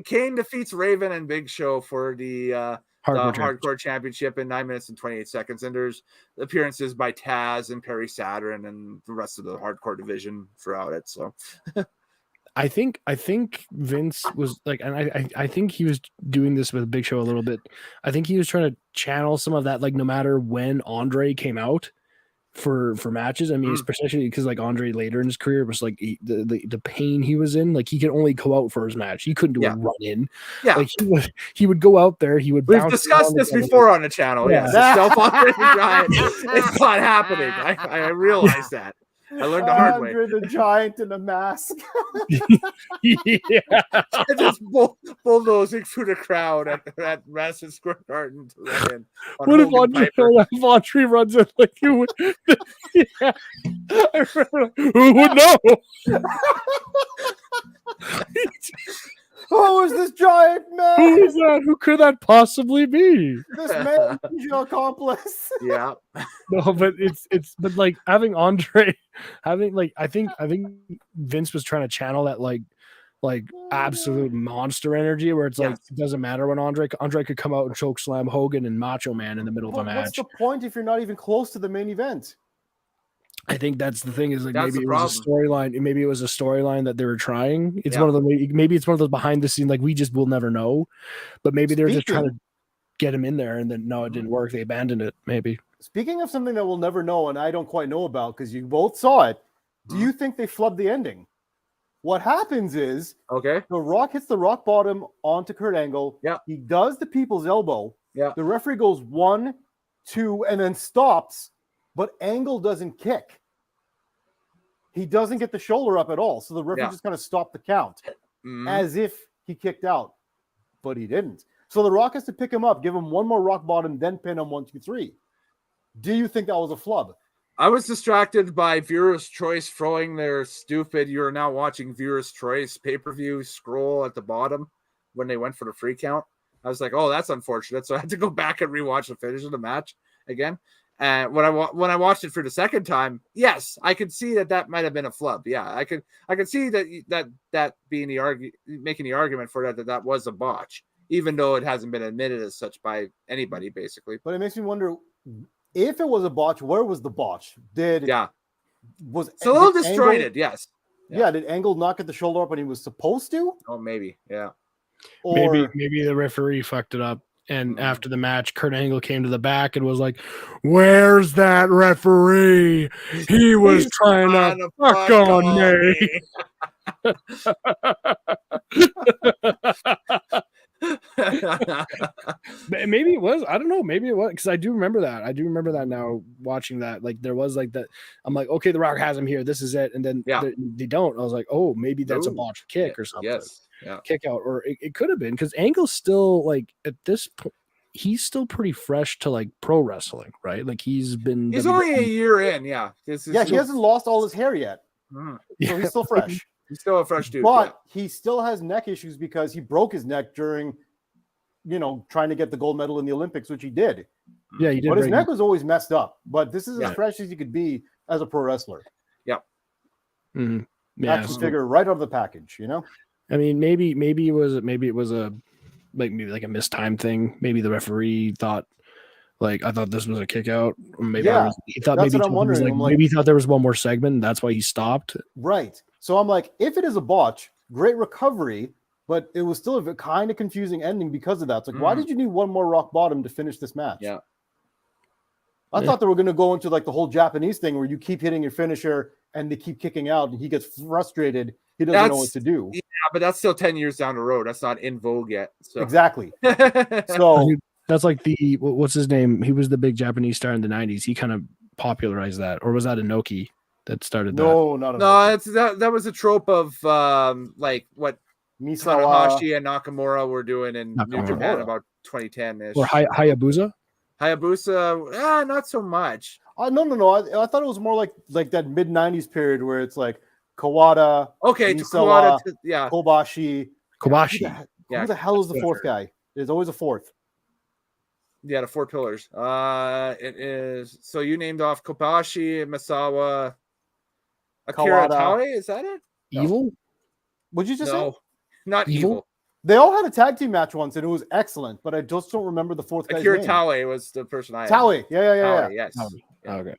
Kane defeats Raven and Big Show for the hardcore championship in 9 minutes and 28 seconds. And there's appearances by Taz and Perry Saturn and the rest of the hardcore division throughout it. So I think Vince was like, and I think he was doing this with Big Show a little bit. I think he was trying to channel some of that, like no matter when Andre came out for matches. I mean, especially because like Andre later in his career was like the pain he was in. Like he could only go out for his match. He couldn't do a run in. Yeah, like he would go out there. We've discussed this before on the channel. Yeah, it's not happening. I realize that. I learned the hard way. Andre the Giant in a mask. Just bulldozing through the crowd at Madison Square Garden to run in. What if Andre runs in like you would? Who would know? Who is this giant man? Who is that? Who could that possibly be? This man is your accomplice. Yeah. No, but but like having Andre, I think Vince was trying to channel that like absolute monster energy where it's like it doesn't matter when Andre could come out and choke slam Hogan and Macho Man in the middle of a match. What's the point if you're not even close to the main event? I think that's the thing is like maybe it was a storyline. Maybe it was a storyline that they were trying. It's one of the maybe it's one of those behind the scenes like we just will never know. But maybe they're just trying to get him in there and then no, it didn't work. They abandoned it. Maybe. Speaking of something that we'll never know and I don't quite know about because you both saw it. Do you think they flubbed the ending? What happens is The Rock hits the rock bottom onto Kurt Angle. Yeah. He does the people's elbow. Yeah. The referee goes 1, 2, and then stops. But Angle doesn't kick. He doesn't get the shoulder up at all. So the referee just kind of stopped the count as if he kicked out. But he didn't. So the Rock has to pick him up, give him one more rock bottom, then pin him 1, 2, 3. Do you think that was a flub? I was distracted by Viewer's Choice throwing their stupid "you're now watching Viewer's Choice" pay-per-view scroll at the bottom when they went for the free count. I was like, oh, that's unfortunate. So I had to go back and rewatch the finish of the match again. And when I watched it for the second time, yes, I could see that might have been a flub. Yeah, I could see that being making the argument for that was a botch, even though it hasn't been admitted as such by anybody, basically. But it makes me wonder if it was a botch. Where was the botch? It's a little disjointed. Yes. Yeah. Did Angle not get the shoulder up when he was supposed to? Oh, maybe. Yeah. Or maybe the referee fucked it up. And after the match, Kurt Angle came to the back and was like, "Where's that referee? He was trying to fuck on me." Maybe it was. I don't know. Maybe it was because I do remember that. I do remember that now watching that. Like there was like that. I'm like, okay, The Rock has him here. This is it. And then they don't. I was like, oh, maybe that's a botched kick or something. Yes. Yeah. Kick out, or it could have been because Angle's still like at this point, he's still pretty fresh to like pro wrestling, right? Like he's only a year in, he hasn't lost all his hair yet, so he's still fresh. He's still a fresh dude, but he still has neck issues because he broke his neck during, trying to get the gold medal in the Olympics, which he did. Yeah, he did. But his neck was always messed up. But this is as fresh as you could be as a pro wrestler. Yeah. Mm-hmm. Action figure right out of the package, I mean, maybe it was a maybe like a mistime thing. Maybe the referee thought, like, I thought this was a kick out. Or maybe he thought that's what I'm wondering. Maybe he thought there was one more segment. And that's why he stopped. Right. So I'm like, if it is a botch, great recovery, but it was still a kind of confusing ending because of that. It's like, why did you need one more rock bottom to finish this match? Yeah. I thought they were going to go into like the whole Japanese thing where you keep hitting your finisher and they keep kicking out and he gets frustrated. He doesn't know what to do. Yeah, but that's still 10 years down the road. That's not in vogue yet. So. Exactly. So that's like what's his name? He was the big Japanese star in the 90s. He kind of popularized that. Or was that Inoki that started that? No, not Inoki. That was a trope of like what Misawa Tanahashi and Nakamura were doing in New Japan about 2010-ish. Or Hayabusa? Hayabusa, not so much. No. I thought it was more like that mid-90s period where it's like Kawada, Misawa, Kobashi. Kobashi. Who the hell is the fourth guy? There's always a fourth. Yeah, the 4 pillars. It is. So you named off Kobashi, Misawa, Akira Taue. Is that it? Evil? Would you just say? Not evil. They all had a tag team match once, and it was excellent. But I just don't remember the fourth guy's Akira name. Taue was the person I. Taue. Yeah. Yes. Taue. Yeah. Okay.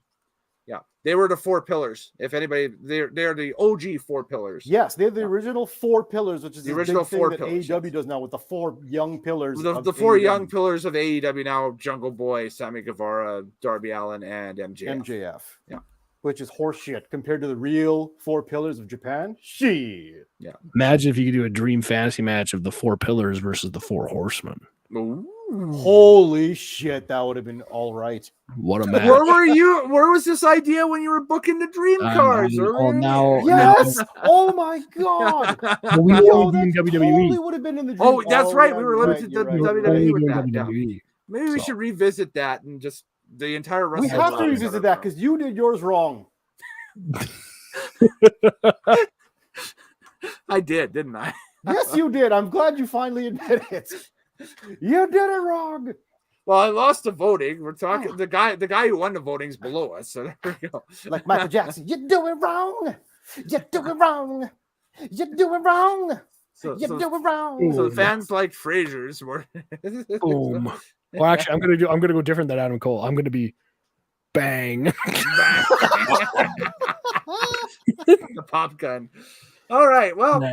Yeah, they were the 4 pillars. If anybody, they're the OG 4 pillars. Yes, they're the original 4 pillars, which is the original big 4 thing pillars. that AEW does now with the 4 young pillars. The 4 young pillars of AEW now: Jungle Boy, Sammy Guevara, Darby Allin, and MJF. Yeah, which is horseshit compared to the real 4 pillars of Japan. Shit. Yeah. Imagine if you could do a dream fantasy match of the 4 pillars versus the 4 horsemen. Ooh. Holy shit, that would have been all right. What a match! Where were you? Where was this idea when you were booking the dream cards? Yes. Oh my god. We were in WWE. Totally would have been in the dream. Oh, that's right. We were limited to right. WWE with that. WWE. Yeah. Maybe we should revisit that and just the entire We have to revisit that because you did yours wrong. I did, didn't I? Yes, you did. I'm glad you finally admit it. You did it wrong. Well, I lost the voting. We're talking the guy who won the voting's below us. So there we go. Like Michael Jackson, you do it wrong. You do it wrong. You do it wrong. You do it wrong. So fans like Fraser's were. Boom. Well, actually, I'm gonna go different than Adam Cole. I'm gonna be bang. The pop gun. All right. Well,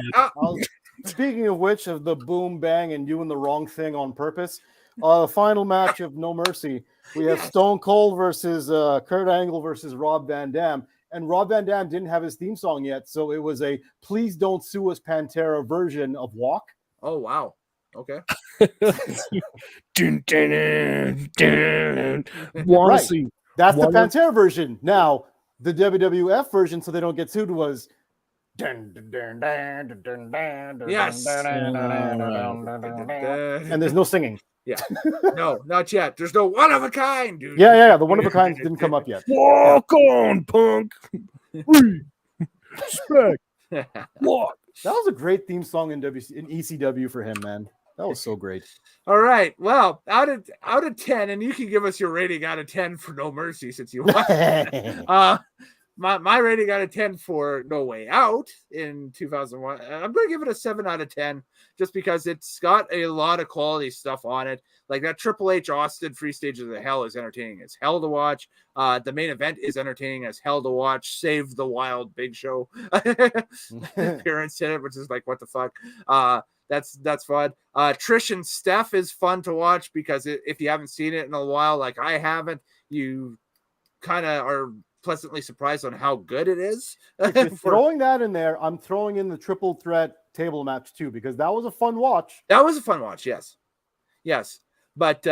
speaking of which, of the boom bang and doing the wrong thing on purpose, the final match of No Mercy, we have Stone Cold versus Kurt Angle versus Rob Van Dam. And Rob Van Dam didn't have his theme song yet, so it was a Please Don't Sue Us Pantera version of Walk. Oh, wow. Okay. Dun, dun, dun, dun. Right. See, that's the Pantera version. Now, the WWF version, so they don't get sued, was yes. And there's no singing. Yeah. No, not yet. There's no one of a kind, dude. Yeah. The one of a kind didn't come up yet. Walk on, punk. Respect. Walk. That was a great theme song in ECW for him, man. That was so great. All right. Well, out of 10, and you can give us your rating out of 10 for No Mercy since you won. My rating out of 10 for No Way Out in 2001, I'm going to give it a 7 out of 10 just because it's got a lot of quality stuff on it. Like that Triple H Austin Free Stages of Hell is entertaining as hell to watch. The main event is entertaining as hell to watch. Save the Wild Big Show appearance in it, which is like, what the fuck? That's fun. Trish and Steph is fun to watch because if you haven't seen it in a while, like I haven't, you kind of are pleasantly surprised on how good it is. If you're throwing that in there, I'm throwing in the triple threat table match too, because that was a fun watch. That was a fun watch, yes. But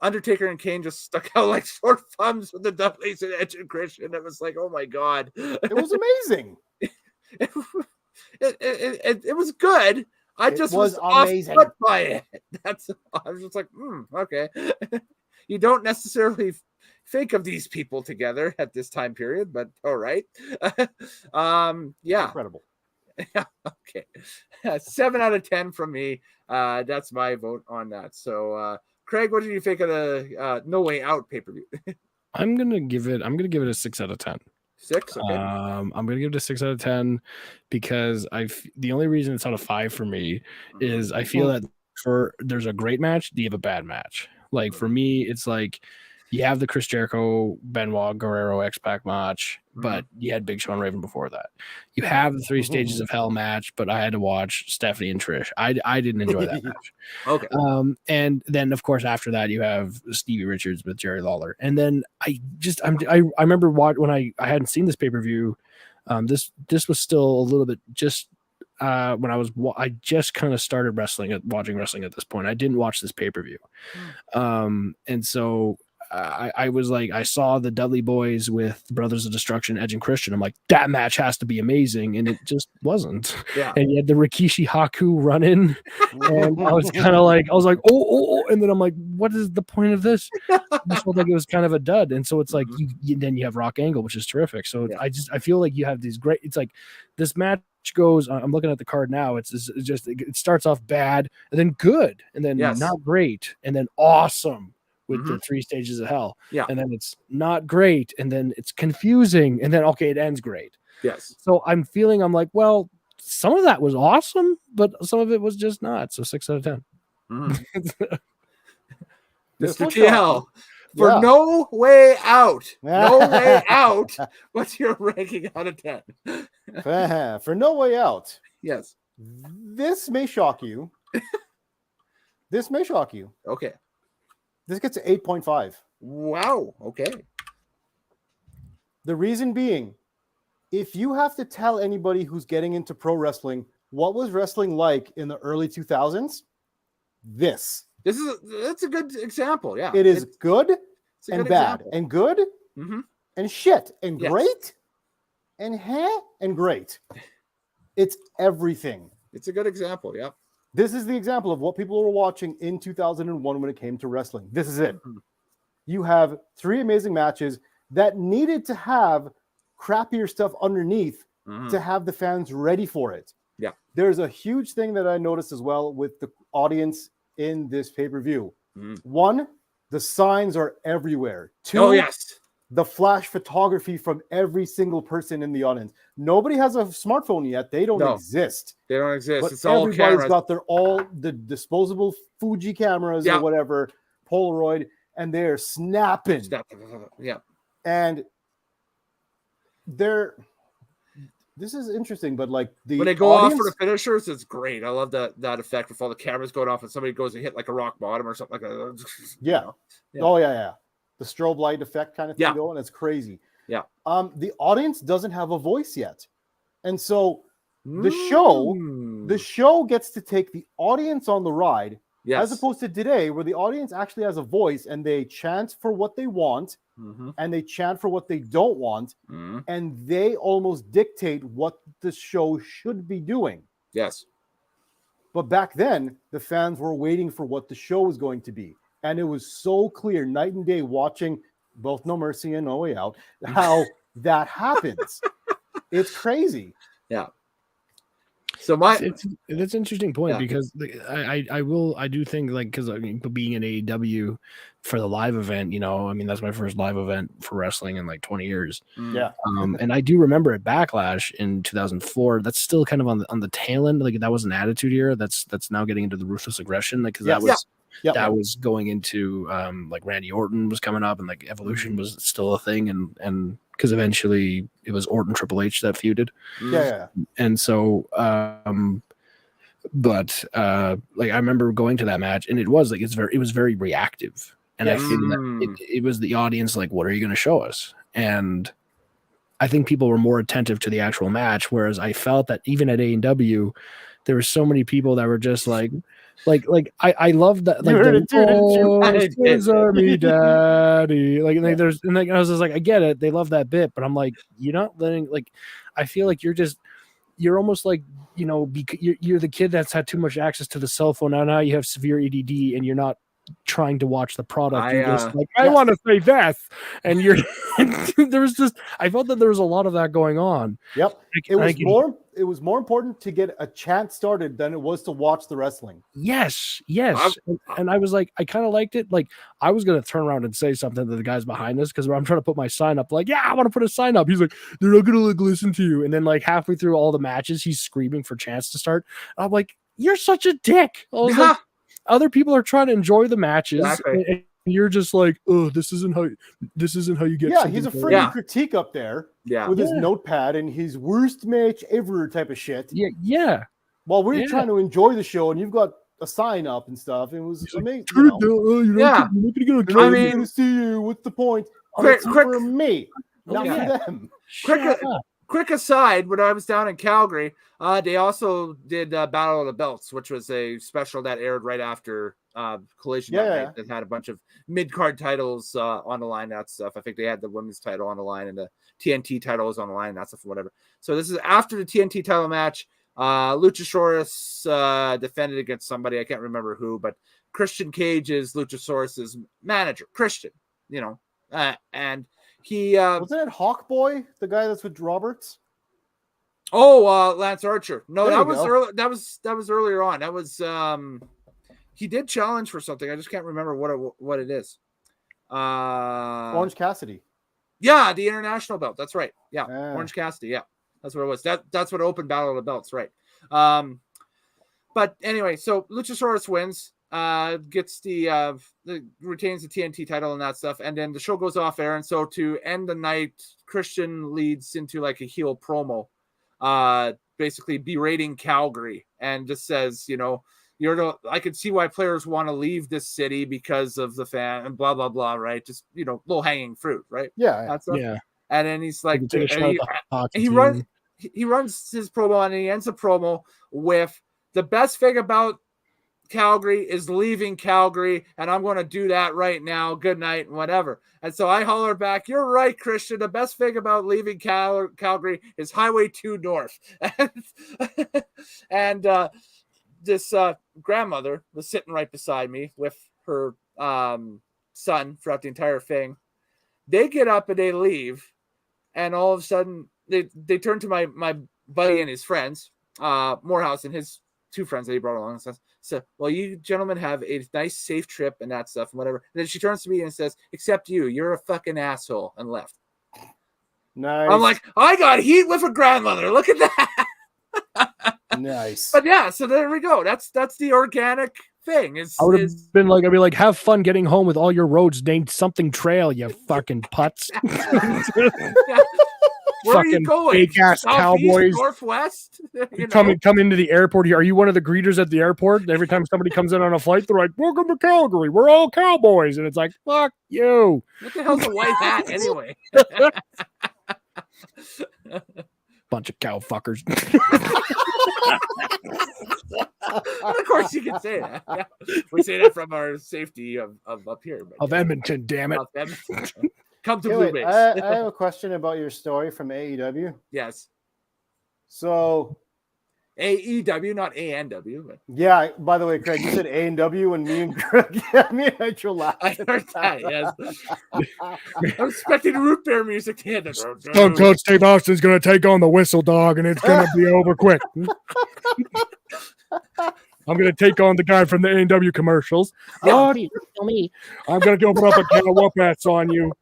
Undertaker and Kane just stuck out like sore thumbs with the Dudleys and Edge and Christian. It was like, oh my god, it was amazing. It was good. I just was amazing by it. I was just like, okay. You don't necessarily think of these people together at this time period, but all right. Yeah. Incredible. Yeah, okay. 7 out of 10 from me. That's my vote on that. So Craig, what did you think of the No Way Out pay-per-view? I'm gonna give it a 6 out of 10. 6? Okay. I'm gonna give it a 6 out of 10 because the only reason it's out of 5 for me is I feel that there's a great match, do you have a bad match? Like for me, it's like you have the Chris Jericho, Benoit, Guerrero X-Pac match, but you had Big Show and Raven before that. You have the 3 Stages of Hell match, but I had to watch Stephanie and Trish. I didn't enjoy that match. Okay. And then of course after that you have Stevie Richards with Jerry Lawler. And then I remember when I hadn't seen this pay-per-view. This was still a little bit just when I just kind of started watching wrestling at this point. I didn't watch this pay-per-view. And so I was like, I saw the Dudley Boys with Brothers of Destruction, Edge and Christian. I'm like, that match has to be amazing, and it just wasn't. Yeah. And you had the Rikishi Haku run in, and I was like, oh, and then I'm like, what is the point of this? I just felt like it was kind of a dud, and so it's like then you have Rock Angle, which is terrific. So I feel like you have these great. It's like this match goes. I'm looking at the card now. It starts off bad, and then good, and then not great, and then awesome. with the 3 stages of hell. Yeah. And then it's not great. And then it's confusing. And then, okay, it ends great. Yes. So I'm like, well, some of that was awesome, but some of it was just not. So 6 out of 10. Mr. TL, for No Way Out. No Way Out. What's your ranking out of 10? For No Way Out. Yes. This may shock you. Okay. This gets an 8.5. Wow. Okay. The reason being, if you have to tell anybody who's getting into pro wrestling what was wrestling like in the early 2000s, that's a good example. Yeah. It's good and bad and good and shit and great and and great. It's everything. It's a good example. Yeah. This is the example of what people were watching in 2001 when it came to wrestling. This is it. You have 3 amazing matches that needed to have crappier stuff underneath to have the fans ready for it. Yeah. There's a huge thing that I noticed as well with the audience in this pay-per-view. 1, the signs are everywhere. 2, the flash photography from every single person in the audience. Nobody has a smartphone yet. They don't exist. They don't exist. But it's all everybody's cameras. got the disposable Fuji cameras or whatever, Polaroid, and they're snapping. Yeah. And this is interesting, but like when they go off for the finishers, it's great. I love that effect with all the cameras going off and somebody goes and hit like a rock bottom or something like that. Yeah. Oh yeah. The strobe light effect kind of thing going. It's crazy. Yeah. The audience doesn't have a voice yet. And so the show gets to take the audience on the ride, as opposed to today where the audience actually has a voice and they chant for what they want and they chant for what they don't want and they almost dictate what the show should be doing. Yes. But back then, the fans were waiting for what the show was going to be. And it was so clear, night and day, watching both No Mercy and No Way Out, how that happens. It's crazy. Yeah. So that's an interesting point because I do think like because I mean being in AEW for the live event, I mean that's my first live event for wrestling in like 20 years. Yeah. And I do remember at Backlash in 2004. That's still kind of on the tail end. Like that was an Attitude Era. That's now getting into the Ruthless Aggression. Like because that was going into like Randy Orton was coming up and like Evolution was still a thing and because eventually it was Orton Triple H that feuded. Yeah. And so like I remember going to that match and it was very reactive. And I feel that it was the audience like, what are you going to show us? And I think people were more attentive to the actual match, whereas I felt that even at A&W, there were so many people that were just like I love that like Army Daddy like there's and like I was just like I get it, they love that bit, but I'm like you're not letting like I feel like you're almost like you're the kid that's had too much access to the cell phone now you have severe ADD and you're not trying to watch the product. You're just like I want to say this, and you're there was just I felt that there was a lot of that going on. Yep, it was more important to get a chant started than it was to watch the wrestling. Yes, and I was like I kind of liked it. Like I was gonna turn around and say something to the guys behind us because I'm trying to put my sign up. Like I want to put a sign up. He's like they're not gonna like listen to you, and then like halfway through all the matches, he's screaming for chants to start. I'm like you're such a dick. I was like. Other people are trying to enjoy the matches, and you're just like, "Oh, this isn't how you get." Yeah, he's a freaking critique up there, with his notepad and his worst match ever type of shit. Yeah. While we're trying to enjoy the show, and you've got a sign up and stuff, it was amazing. You're not gonna see you. What's the point? Quick for me, not for them. Quick aside, when I was down in Calgary, they also did Battle of the Belts, which was a special that aired right after Collision that had a bunch of mid-card titles on the line, that stuff. I think they had the women's title on the line and the TNT title was on the line, that stuff, whatever. So this is after the TNT title match. Luchasaurus defended against somebody, I can't remember who, but Christian Cage is Luchasaurus's manager, Christian, and he wasn't it Hawkboy, the guy that's with Roberts? Lance Archer. No, that was early. That was earlier on. That was he did challenge for something. I just can't remember what it is. Orange Cassidy. Yeah, the international belt. That's right. Yeah, Orange Cassidy. Yeah, that's what it was. That's what opened Battle of the Belts, right? But anyway, so Luchasaurus wins, gets retains the TNT title and that stuff, and then the show goes off air. And so to end the night, Christian leads into like a heel promo, basically berating Calgary, and just says, I can see why players want to leave this city because of the fan and blah blah blah, right? Just low hanging fruit, right? Yeah. Yeah. And then he's like, he runs his promo, and he ends the promo with, the best thing about Calgary is leaving Calgary, and I'm going to do that right now. Good night and whatever. And so I holler back, you're right, Christian. The best thing about leaving Calgary is Highway 2 North. And this grandmother was sitting right beside me with her son throughout the entire thing. They get up and they leave, and all of a sudden they turn to my buddy and his friends, Morehouse and his 2 friends that he brought along, and says, so, well, you gentlemen have a nice safe trip and that stuff and whatever. And then she turns to me and says, except you're a fucking asshole, and left. Nice. I'm like, I got heat with a grandmother. Look at that. Nice. But yeah, so there we go. That's the organic thing. I would have been like, I'd be like, have fun getting home with all your roads named something trail, you fucking putz. Yeah. Where are you going? Fake ass cowboys. Northwest? Come into the airport here. Are you one of the greeters at the airport? Every time somebody comes in on a flight, they're like, welcome to Calgary. We're all cowboys. And it's like, fuck you. What the hell's a white hat anyway? Bunch of cow fuckers. Of course you can say that. Yeah. We say that from our safety of up here. Of Edmonton, damn it. Come to Blue Base. I have a question about your story from AEW. Yes. So AEW, not ANW. But... Yeah, by the way, Craig, you said A&W and me and Craig, me and Rachel laughed. I heard that, yes. I'm expecting root beer music to hit. Stone Cold Steve Austin's going to take on the Whistle Dog, and it's going to be over quick. I'm going to take on the guy from the A&W commercials. Oh, me. I'm going to open up a can of whoop-ass on you.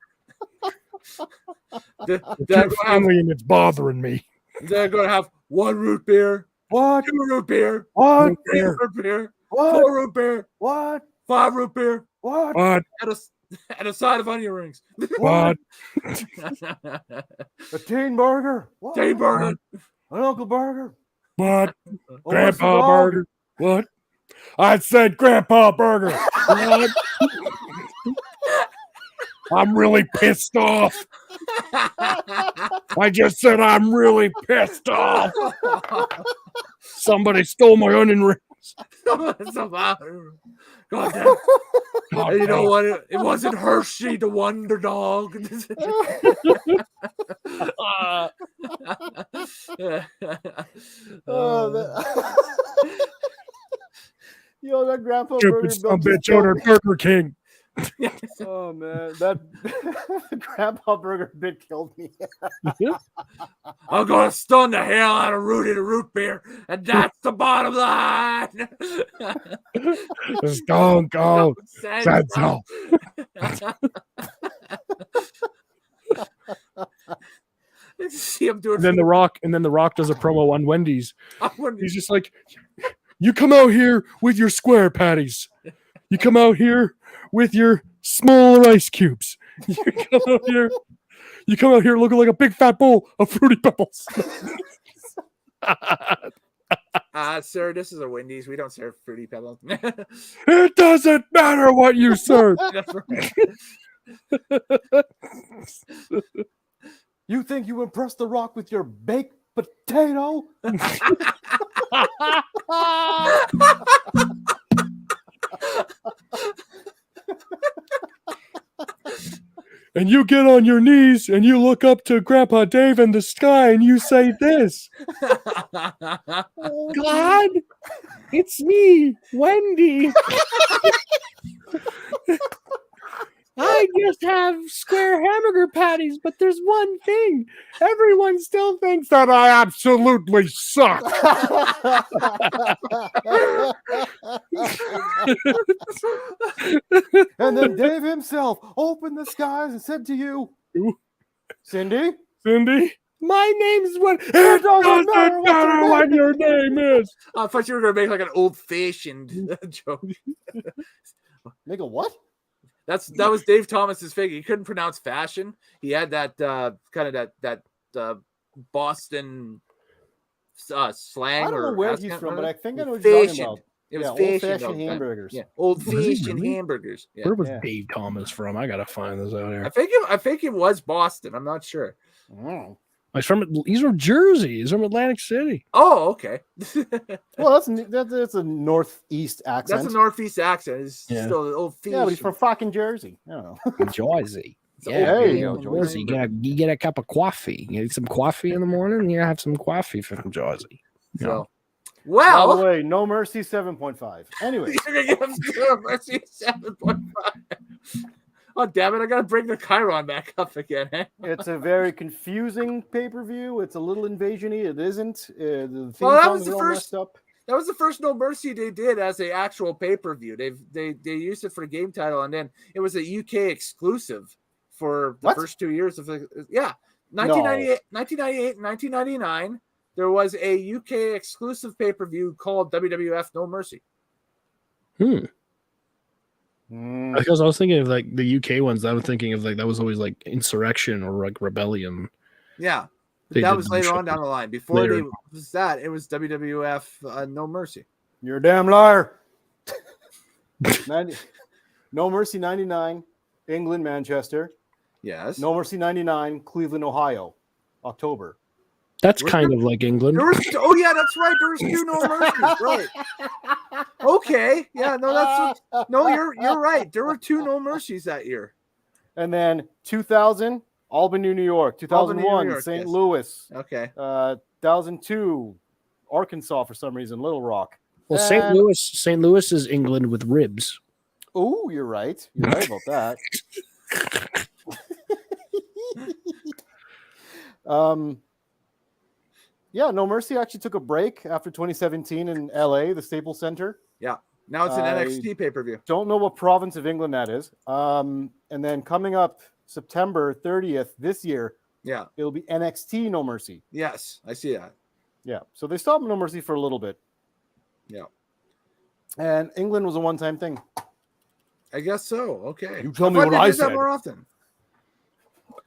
And it's bothering me. They're going to have 1 root beer. What? 2 root beer. What? 3 root beer. What? 4 root beer. What? 5 root beer. What? What? And a side of onion rings. What? A teen burger. What? Teen burger. An Uncle Burger. What? Grandpa Burger. What? I said Grandpa Burger. What? I'm really pissed off. I just said I'm really pissed off. Somebody stole my onion rings. God damn. You know what? It wasn't Hershey, the Wonder Dog. Yo, that Grandpa Burger some bitch owner Burger King. Oh man, that Grandpa Burger bit killed me. I'm gonna stun the hell out of Rudy the root beer, and that's the bottom line. Stone Cold said so. See him doing. And then The Rock does a promo on Wendy's. He's just like, you come out here with your square patties. You come out here with your smaller ice cubes. You come out here looking like a big fat bowl of Fruity Pebbles. Sir, this is a Wendy's. We don't serve Fruity Pebbles. It doesn't matter what you serve. You think you impress The Rock with your baked potato? And you get on your knees and you look up to Grandpa Dave in the sky and you say this. God, it's me, Wendy. I just have square hamburger patties, but there's one thing. Everyone still thinks that I absolutely suck. And then Dave himself opened the skies and said to you, Cindy, my name's what? It doesn't matter what your name is. I thought you were going to make like an old-fashioned joke. Make a what? That was Dave Thomas's thing. He couldn't pronounce fashion. He had that kind of that Boston slang. I don't know where he's from, but I think I know what you're talking about. It was old-fashioned hamburgers. Yeah, old-fashioned hamburgers. Yeah. Where was Dave Thomas from? I gotta find this out here. I think it was Boston. I'm not sure. Oh. He's from Jersey. He's from Atlantic City. Oh, okay. Well, that's a northeast accent. That's a northeast accent. It's still old. Yeah, but he's from fucking Jersey. I don't know. Jersey. There you go, Jersey. You get a cup of coffee. You get some coffee in the morning. You have some coffee from Jersey. So, well, by the way, No Mercy 7.5. Anyway, you're gonna give him No Mercy 7.5. Oh, damn it. I got to bring the Chiron back up again. Eh? It's a very confusing pay-per-view. It's a little invasion-y. It isn't. The theme that songs was the are all first. messed up. That was the first No Mercy they did as an actual pay-per-view. They used it for the game title, and then it was a UK exclusive for the first 2 years of the 1998 and 1999. There was a UK exclusive pay-per-view called WWF No Mercy. Because I was thinking of like the UK ones, I was thinking of like that was always like Insurrection or like Rebellion. Yeah, that was later on down the line. Before it was WWF No Mercy. You're a damn liar. No Mercy 99, England, Manchester. Yes. No Mercy 99, Cleveland, Ohio, October. That's kind of like England. That's right. There was 2 No Mercies, right? Okay, yeah, you're right. There were 2 No Mercies that year. And then 2000, Albany, New York. 2001, St. Louis. Okay. 2002, Arkansas for some reason, Little Rock. Well, St. Louis is England with ribs. Oh, you're right. You're right about that. Yeah, No Mercy actually took a break after 2017 in LA, the Staples Center. Yeah. Now it's an NXT pay-per-view. Don't know what province of England that is. And then coming up September 30th this year, it'll be NXT No Mercy. Yes, I see that. Yeah. So they stopped No Mercy for a little bit. Yeah. And England was a one-time thing. I guess so. Okay. You tell me what I said. That more often.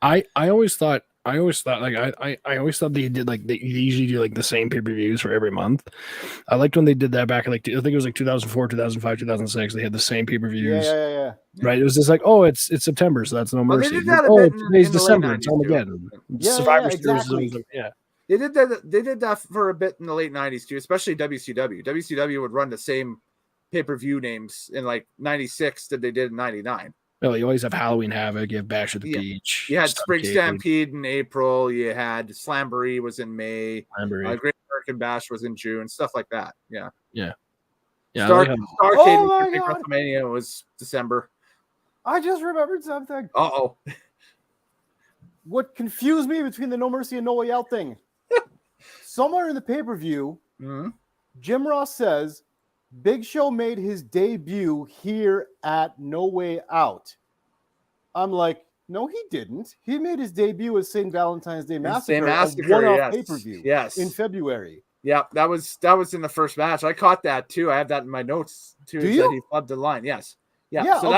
I always thought they did like they usually do like the same pay-per-views for every month. I liked when they did that back in like I think it was like 2004, 2005, 2006. They had the same pay-per-views. Yeah. Right. It was just like, oh, it's September, so that's No Mercy. They did that a bit today's December. It's Armageddon. Survivor Series. Yeah. They did that for a bit in the late 90s too, especially WCW. WCW would run the same pay-per-view names in like 96 that they did in 99. Well, you always have Halloween Havoc, you have Bash at the Beach. You had Spring Stampede in April. You had Slamboree was in May. Great American Bash was in June. Stuff like that. Yeah. Starcade WrestleMania was December. I just remembered something. Uh-oh. What confused me between the No Mercy and No Way Out thing. Somewhere in the pay-per-view, Jim Ross says Big Show made his debut here at No Way Out. I'm like, no, he didn't. He made his debut at St. Valentine's Day Massacre, one-off pay-per-view in February. Yeah, that was in the first match. I caught that too. I have that in my notes too. Do you? That he flubbed the line. Yes. Yeah. So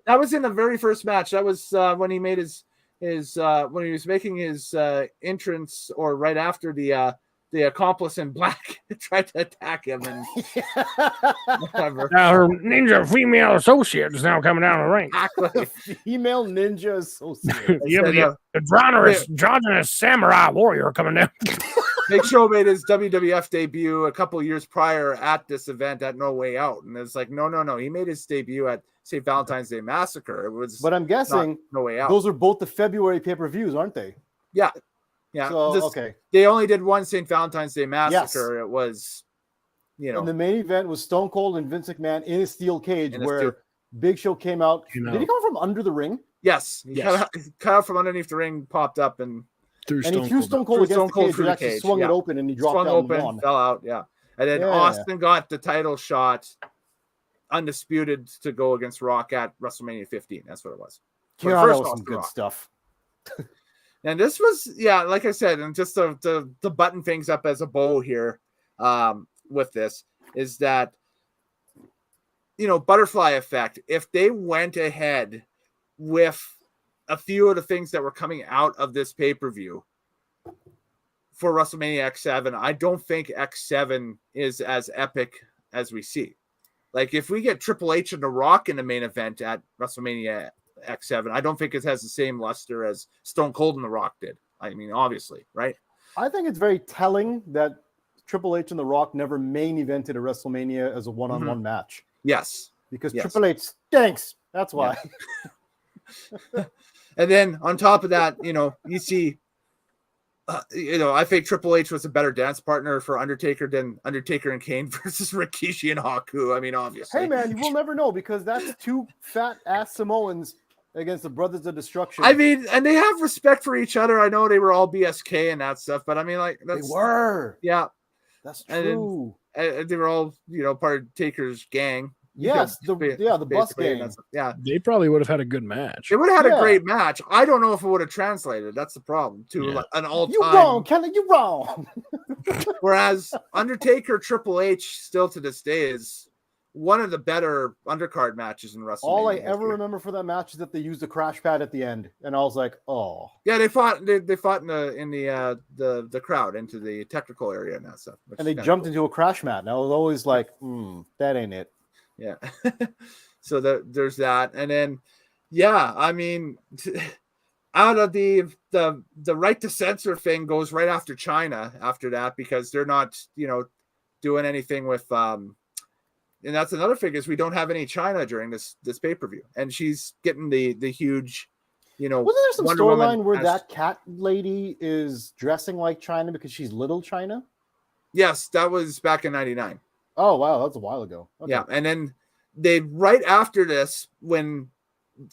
that was in the very first match. That was when he made his when he was making his entrance, or right after the accomplice in black tried to attack him, and whatever. Now her ninja female associate is now coming down the ring. Exactly. Female ninja associate. The androgynous samurai warrior coming down. Big Show made his WWF debut a couple years prior at this event at No Way Out, and it's like, no. He made his debut at St. Valentine's Day Massacre. It was, but I'm guessing No Way Out. Those are both the February pay-per-views, aren't they? Yeah. Yeah. So, okay. They only did one St. Valentine's Day Massacre. Yes. It was, And the main event was Stone Cold and Vince McMahon in a steel cage where Big Show came out. Did he come from under the ring? Yes. Cut out from underneath the ring, popped up, and he threw Stone Cold against the cage. He actually swung it open, and he dropped down. Fell out. Yeah. And then Austin got the title shot undisputed to go against Rock at WrestleMania 15. That's what it was. Yeah, that was some good stuff. And this was, like I said, and just to button things up as a bow here with this is that, butterfly effect. If they went ahead with a few of the things that were coming out of this pay-per-view for WrestleMania X7, I don't think X7 is as epic as we see. Like, if we get Triple H and The Rock in the main event at WrestleMania X7, I don't think it has the same luster as Stone Cold and The Rock did. I mean, obviously, right? I think it's very telling that Triple H and The Rock never main evented a WrestleMania as a one-on-one match. Yes. Because Triple H stinks. That's why. Yeah. And then on top of that, you see, I think Triple H was a better dance partner for Undertaker than Undertaker and Kane versus Rikishi and Haku. I mean, obviously. Hey, man, you will never know because that's two fat-ass Samoans against the Brothers of Destruction. I mean, and they have respect for each other. I know they were all BSK and that stuff, but I mean, like, they were. Yeah. That's true. And they were all, part of Taker's gang. Yes, the bus gang. Yeah, they probably would have had a good match. They would have had a great match. I don't know if it would have translated. That's the problem. Like an all-time. You wrong, Kelly. You wrong. Whereas Undertaker Triple H still to this day is one of the better undercard matches in wrestling. All I ever remember for that match is that they used a crash pad at the end, and I was like, oh. Yeah, they fought. They fought in the crowd into the technical area and that stuff. And they jumped into a crash mat, and I was always like, that ain't it. Yeah. So there's that. And then, I mean, out of the right to censor thing goes right after China after that, because they're not, doing anything with, and that's another thing is we don't have any China during this pay-per-view. And she's getting the huge, wasn't there some storyline where that cat lady is dressing like China because she's little China? Yes, that was back in 99. Oh, wow. That's a while ago. Okay. Yeah. And then they, right after this, when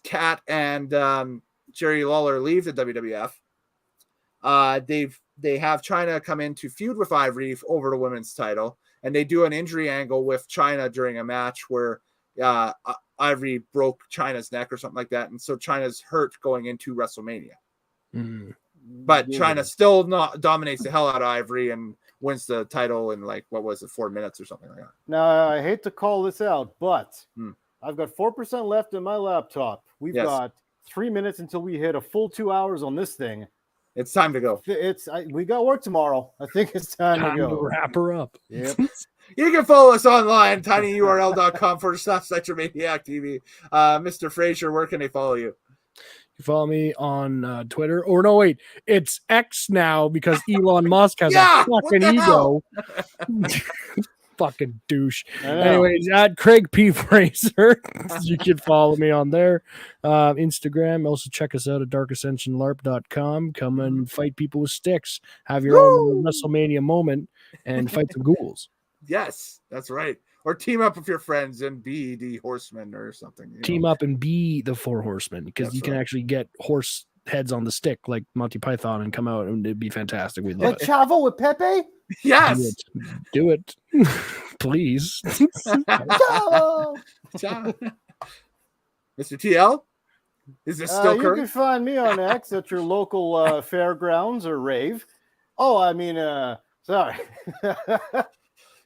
Kat and Jerry Lawler leave the WWF, they have China come in to feud with Ivory over the women's title. And they do an injury angle with China during a match where Ivory broke China's neck or something like that. And so China's hurt going into WrestleMania. Mm. But China still dominates the hell out of Ivory and wins the title in 4 minutes or something like that. Now, I hate to call this out, but I've got 4% left in my laptop. We've got 3 minutes until we hit a full 2 hours on this thing. It's time to go. We got work tomorrow. I think it's time to go. To wrap her up. Yep. You can follow us online, tinyurl.com/SelectorManiac TV. Mr. Fraser, where can they follow you? You follow me on Twitter. Or no, wait. It's X now because Elon Musk has a fucking ego. Fucking douche. Anyways, at CraigPFraser. You can follow me on there. Instagram. Also check us out at darkascensionlarp.com. Come and fight people with sticks. Have your own WrestleMania moment and fight some ghouls. Yes, that's right. Or team up with your friends and be the horsemen or something. Team up and be the four horsemen, because you can actually get horse heads on the stick like Monty Python and come out, and it'd be fantastic. We'd love it. Chavo with Pepe? Yes. Do it. Please. Ciao. Mr. TL? Is this still current? You can find me on X at your local fairgrounds or rave. Oh, I mean, sorry.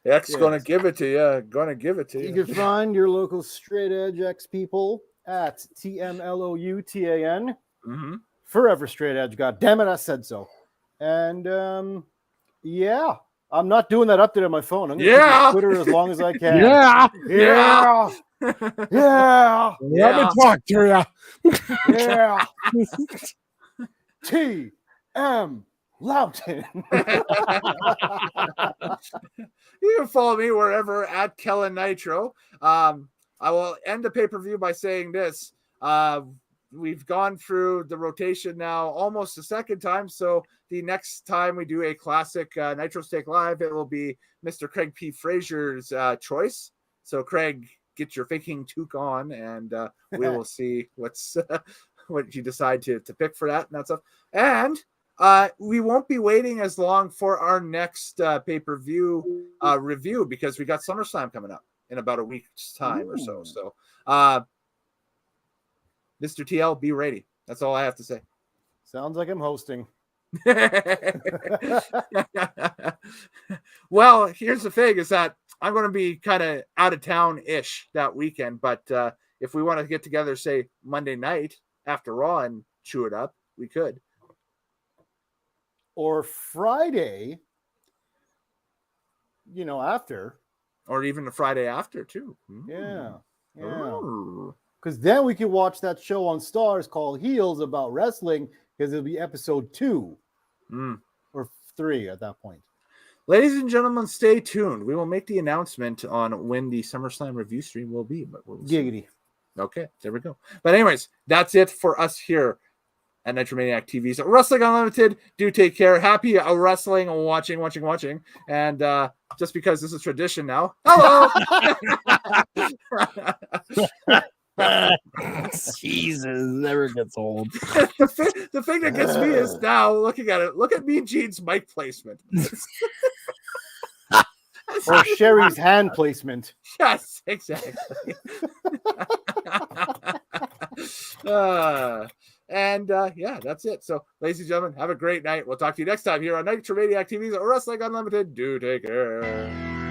X going to give it to you. You can find your local straight edge X people at TMLoutan. Mm-hmm. Forever straight edge. God damn it, I said so. And I'm not doing that update on my phone. I'm going to keep Twitter as long as I can. Yeah. Let me talk to you. Yeah. TMLoutan. You can follow me wherever at Kellen Nitro. I will end the pay-per-view by saying this. We've gone through the rotation now almost a second time. So the next time we do a classic Nitro Steak Live, it will be Mr. CraigPFraser's choice. So Craig, get your thinking toque on, and we will see what you decide to pick for that and that stuff. And we won't be waiting as long for our next pay-per-view review, because we got SummerSlam coming up. in about a week's time or so. Ooh. So, Mr. TL, be ready. That's all I have to say. Sounds like I'm hosting. Well, here's the thing: is that I'm going to be kind of out of town-ish that weekend. But if we want to get together, say Monday night after Raw and chew it up, we could. Or Friday, after. Or even the Friday after, too. Yeah. Ooh. Because then we can watch that show on Stars called Heels about wrestling, because it'll be episode 2 or 3 at that point. Ladies and gentlemen, stay tuned. We will make the announcement on when the SummerSlam review stream will be. But Giggity. Okay, there we go. But anyways, that's it for us here at Nitro Maniac TV's Wrestling Unlimited. Do take care. Happy wrestling, watching. And just because this is tradition now. Hello. Jesus, never gets old. The thing that gets me is now looking at it. Look at me, Gene's mic placement. Or Sherry's hand placement. Yes, exactly. Yeah, that's it. So, ladies and gentlemen, have a great night. We'll talk to you next time here on Nitro Maniac TV's Wrestling Unlimited. Do take care.